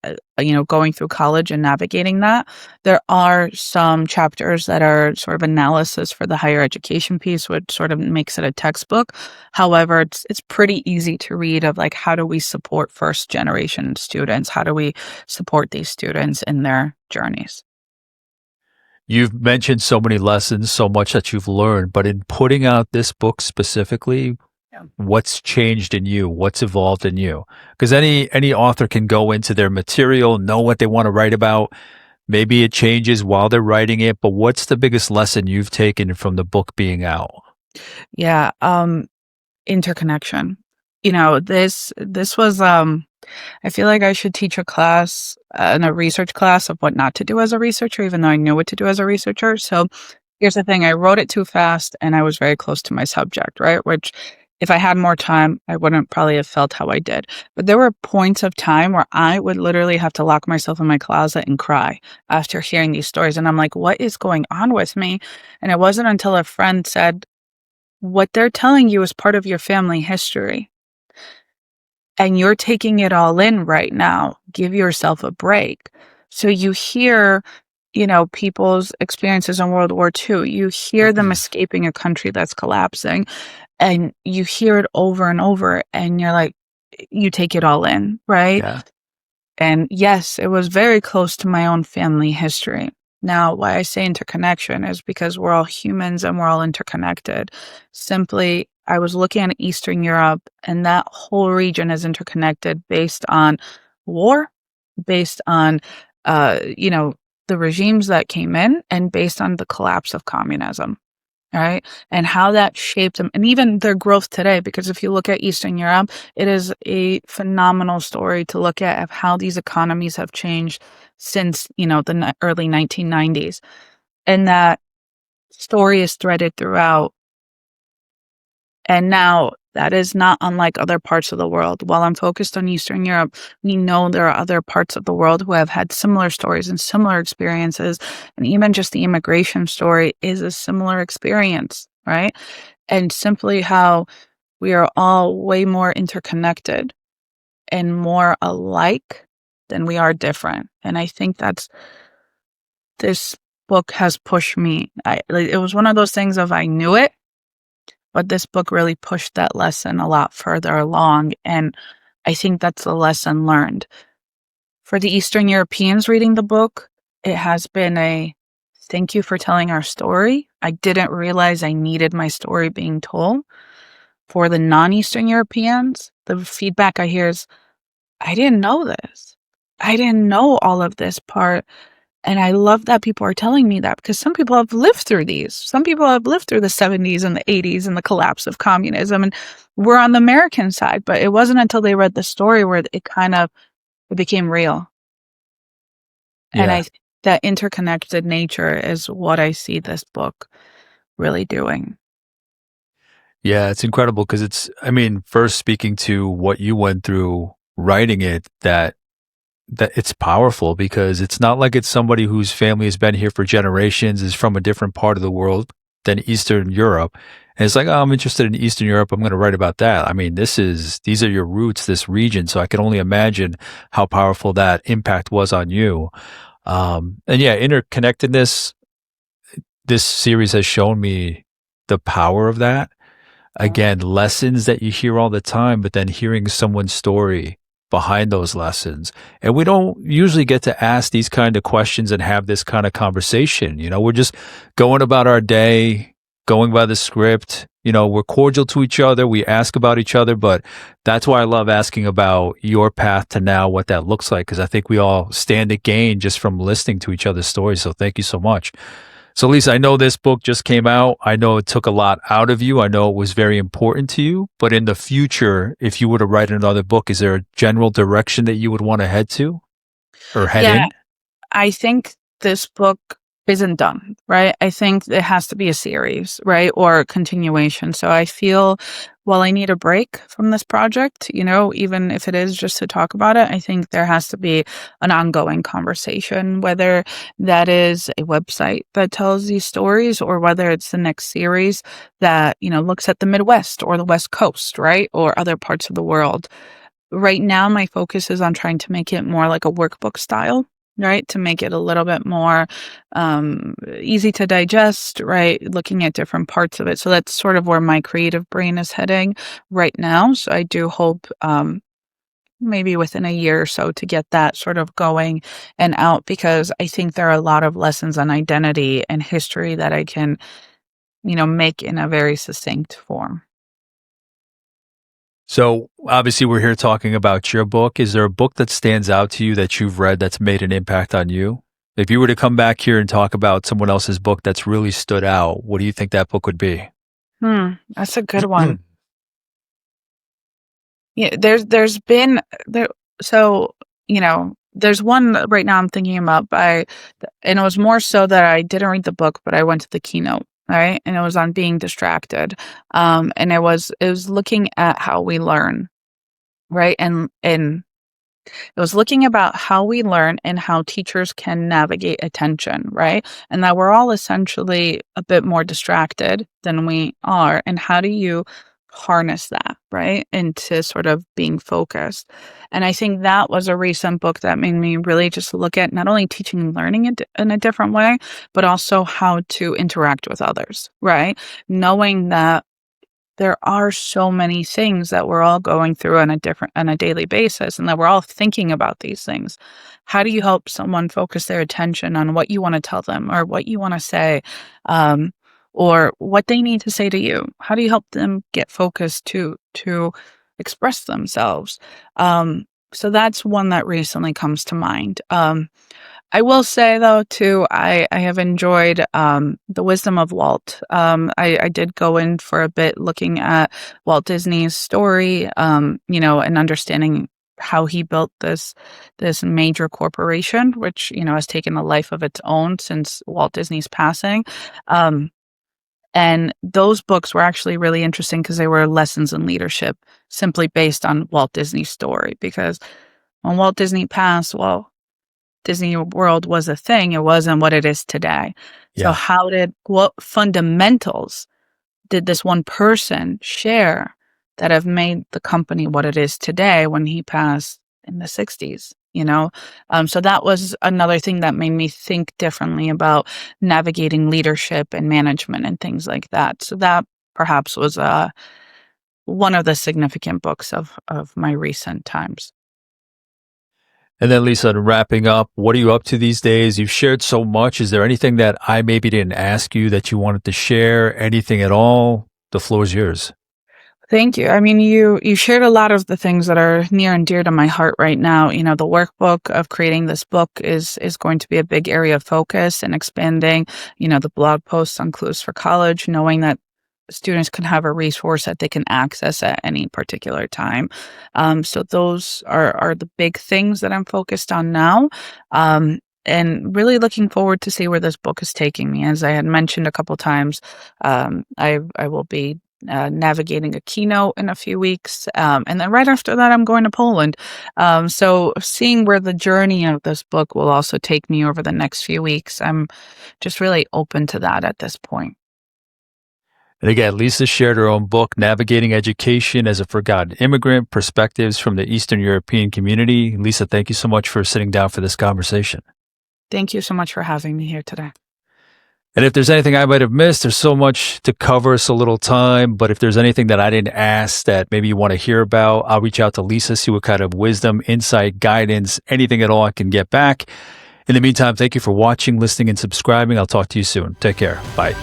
going through college and navigating that. There are some chapters that are sort of analysis for the higher education piece, which sort of makes it a textbook. However, it's pretty easy to read of like how do we support first generation students? How do we support these students in their journeys? You've mentioned so many lessons, so much that you've learned, but in putting out this book specifically, Yeah. what's changed in you? What's evolved in you? Because any author can go into their material, know what they want to write about. Maybe it changes while they're writing it, but what's the biggest lesson you've taken from the book being out? Yeah, interconnection. This was I feel like I should teach a class in a research class of what not to do as a researcher, even though I knew what to do as a researcher. So here's the thing, I wrote it too fast and I was very close to my subject, right? Which if I had more time, I wouldn't probably have felt how I did. But there were points of time where I would literally have to lock myself in my closet and cry after hearing these stories. And I'm like, what is going on with me? And it wasn't until a friend said, what they're telling you is part of your family history. And you're taking it all in right now. Give yourself a break. So you hear, people's experiences in World War II. You hear them escaping a country that's collapsing, and you hear it over and over, and you're like, you take it all in, right? Yeah. And yes, it was very close to my own family history. Now, why I say interconnection is because we're all humans and we're all interconnected. Simply, I was looking at Eastern Europe, and that whole region is interconnected based on war, based on, the regimes that came in, and based on the collapse of communism. Right? And how that shaped them and even their growth today, because if you look at Eastern Europe, it is a phenomenal story to look at of how these economies have changed since, the early 1990s. And that story is threaded throughout. And now that is not unlike other parts of the world. While I'm focused on Eastern Europe, we know there are other parts of the world who have had similar stories and similar experiences. And even just the immigration story is a similar experience, right? And simply how we are all way more interconnected and more alike than we are different. And I think this book has pushed me. It was one of those things of I knew it, but this book really pushed that lesson a lot further along, and I think that's the lesson learned. For the Eastern Europeans reading the book, it has been a thank you for telling our story. I didn't realize I needed my story being told. For the non-Eastern Europeans, the feedback I hear is, I didn't know this. I didn't know all of this part. And I love that people are telling me that because some people have lived through these. Some people have lived through the 70s and the 80s and the collapse of communism. And we're on the American side, but it wasn't until they read the story where it became real. And Yeah. I think that interconnected nature is what I see this book really doing. Yeah, it's incredible because first speaking to what you went through writing it, that it's powerful because it's not like it's somebody whose family has been here for generations, is from a different part of the world than Eastern Europe. And it's like, oh, I'm interested in Eastern Europe. I'm going to write about that. I mean, these are your roots, this region. So I can only imagine how powerful that impact was on you. And yeah, interconnectedness, this series has shown me the power of that. Yeah. Again, lessons that you hear all the time, but then hearing someone's story behind those lessons. And we don't usually get to ask these kind of questions and have this kind of conversation. We're just going about our day, going by the script. We're cordial to each other. We ask about each other, but that's why I love asking about your path to now, what that looks like, because I think we all stand to gain just from listening to each other's stories. So thank you so much. So, Lisa, I know this book just came out. I know it took a lot out of you. I know it was very important to you. But in the future, if you were to write another book, is there a general direction that you would want to head to or head Yeah, in? I think this book isn't done, right? I think it has to be a series, right? Or a continuation. So I feel while I need a break from this project, even if it is just to talk about it, I think there has to be an ongoing conversation, whether that is a website that tells these stories or whether it's the next series that, looks at the Midwest or the West Coast, right? Or other parts of the world. Right now, my focus is on trying to make it more like a workbook style, right? To make it a little bit more easy to digest, right? Looking at different parts of it. So that's sort of where my creative brain is heading right now. So I do hope maybe within a year or so to get that sort of going and out, because I think there are a lot of lessons on identity and history that I can, make in a very succinct form. So obviously we're here talking about your book. Is there a book that stands out to you that you've read that's made an impact on you? If you were to come back here and talk about someone else's book that's really stood out, what do you think that book would be? That's a good one. Yeah, there's been there so, there's one right now I'm thinking about and it was more so that I didn't read the book, but I went to the keynote, right? And it was on being distracted. And it was looking at how we learn, right? And it was looking about how we learn and how teachers can navigate attention, right? And that we're all essentially a bit more distracted than we are. And how do you harness that, right? Into sort of being focused. And I think that was a recent book that made me really just look at not only teaching and learning in a different way, but also how to interact with others, right? Knowing that there are so many things that we're all going through on a daily basis, and that we're all thinking about these things. How do you help someone focus their attention on what you want to tell them or what you want to say, or what they need to say to you? How do you help them get focused to express themselves? So that's one that recently comes to mind. I will say though too, I have enjoyed The Wisdom of Walt. I did go in for a bit looking at Walt Disney's story, and understanding how he built this major corporation, which has taken a life of its own since Walt Disney's passing. And those books were actually really interesting because they were lessons in leadership, simply based on Walt Disney's story. Because when Walt Disney passed, well, Disney World was a thing. It wasn't what it is today. So Yeah. what fundamentals did this one person share that have made the company what it is today when he passed in the 60s? So that was another thing that made me think differently about navigating leadership and management and things like that. So that perhaps was one of the significant books of my recent times. And then Lisa, wrapping up, what are you up to these days? You've shared so much. Is there anything that I maybe didn't ask you that you wanted to share? Anything at all? The floor is yours. Thank you. I mean, you shared a lot of the things that are near and dear to my heart right now. The workbook of creating this book is going to be a big area of focus, and expanding, the blog posts on Clues for College, knowing that students can have a resource that they can access at any particular time. So those are the big things that I'm focused on now. And really looking forward to see where this book is taking me. As I had mentioned a couple times, I will be navigating a keynote in a few weeks. And then right after that, I'm going to Poland. So seeing where the journey of this book will also take me over the next few weeks, I'm just really open to that at this point. And again, Lisa shared her own book, Navigating Education as a Forgotten Immigrant, Perspectives from the Eastern European Community. Lisa, thank you so much for sitting down for this conversation. Thank you so much for having me here today. And if there's anything I might have missed, there's so much to cover, so little time. But if there's anything that I didn't ask that maybe you want to hear about, I'll reach out to Lisa, see what kind of wisdom, insight, guidance, anything at all I can get back. In the meantime, thank you for watching, listening, and subscribing. I'll talk to you soon. Take care. Bye.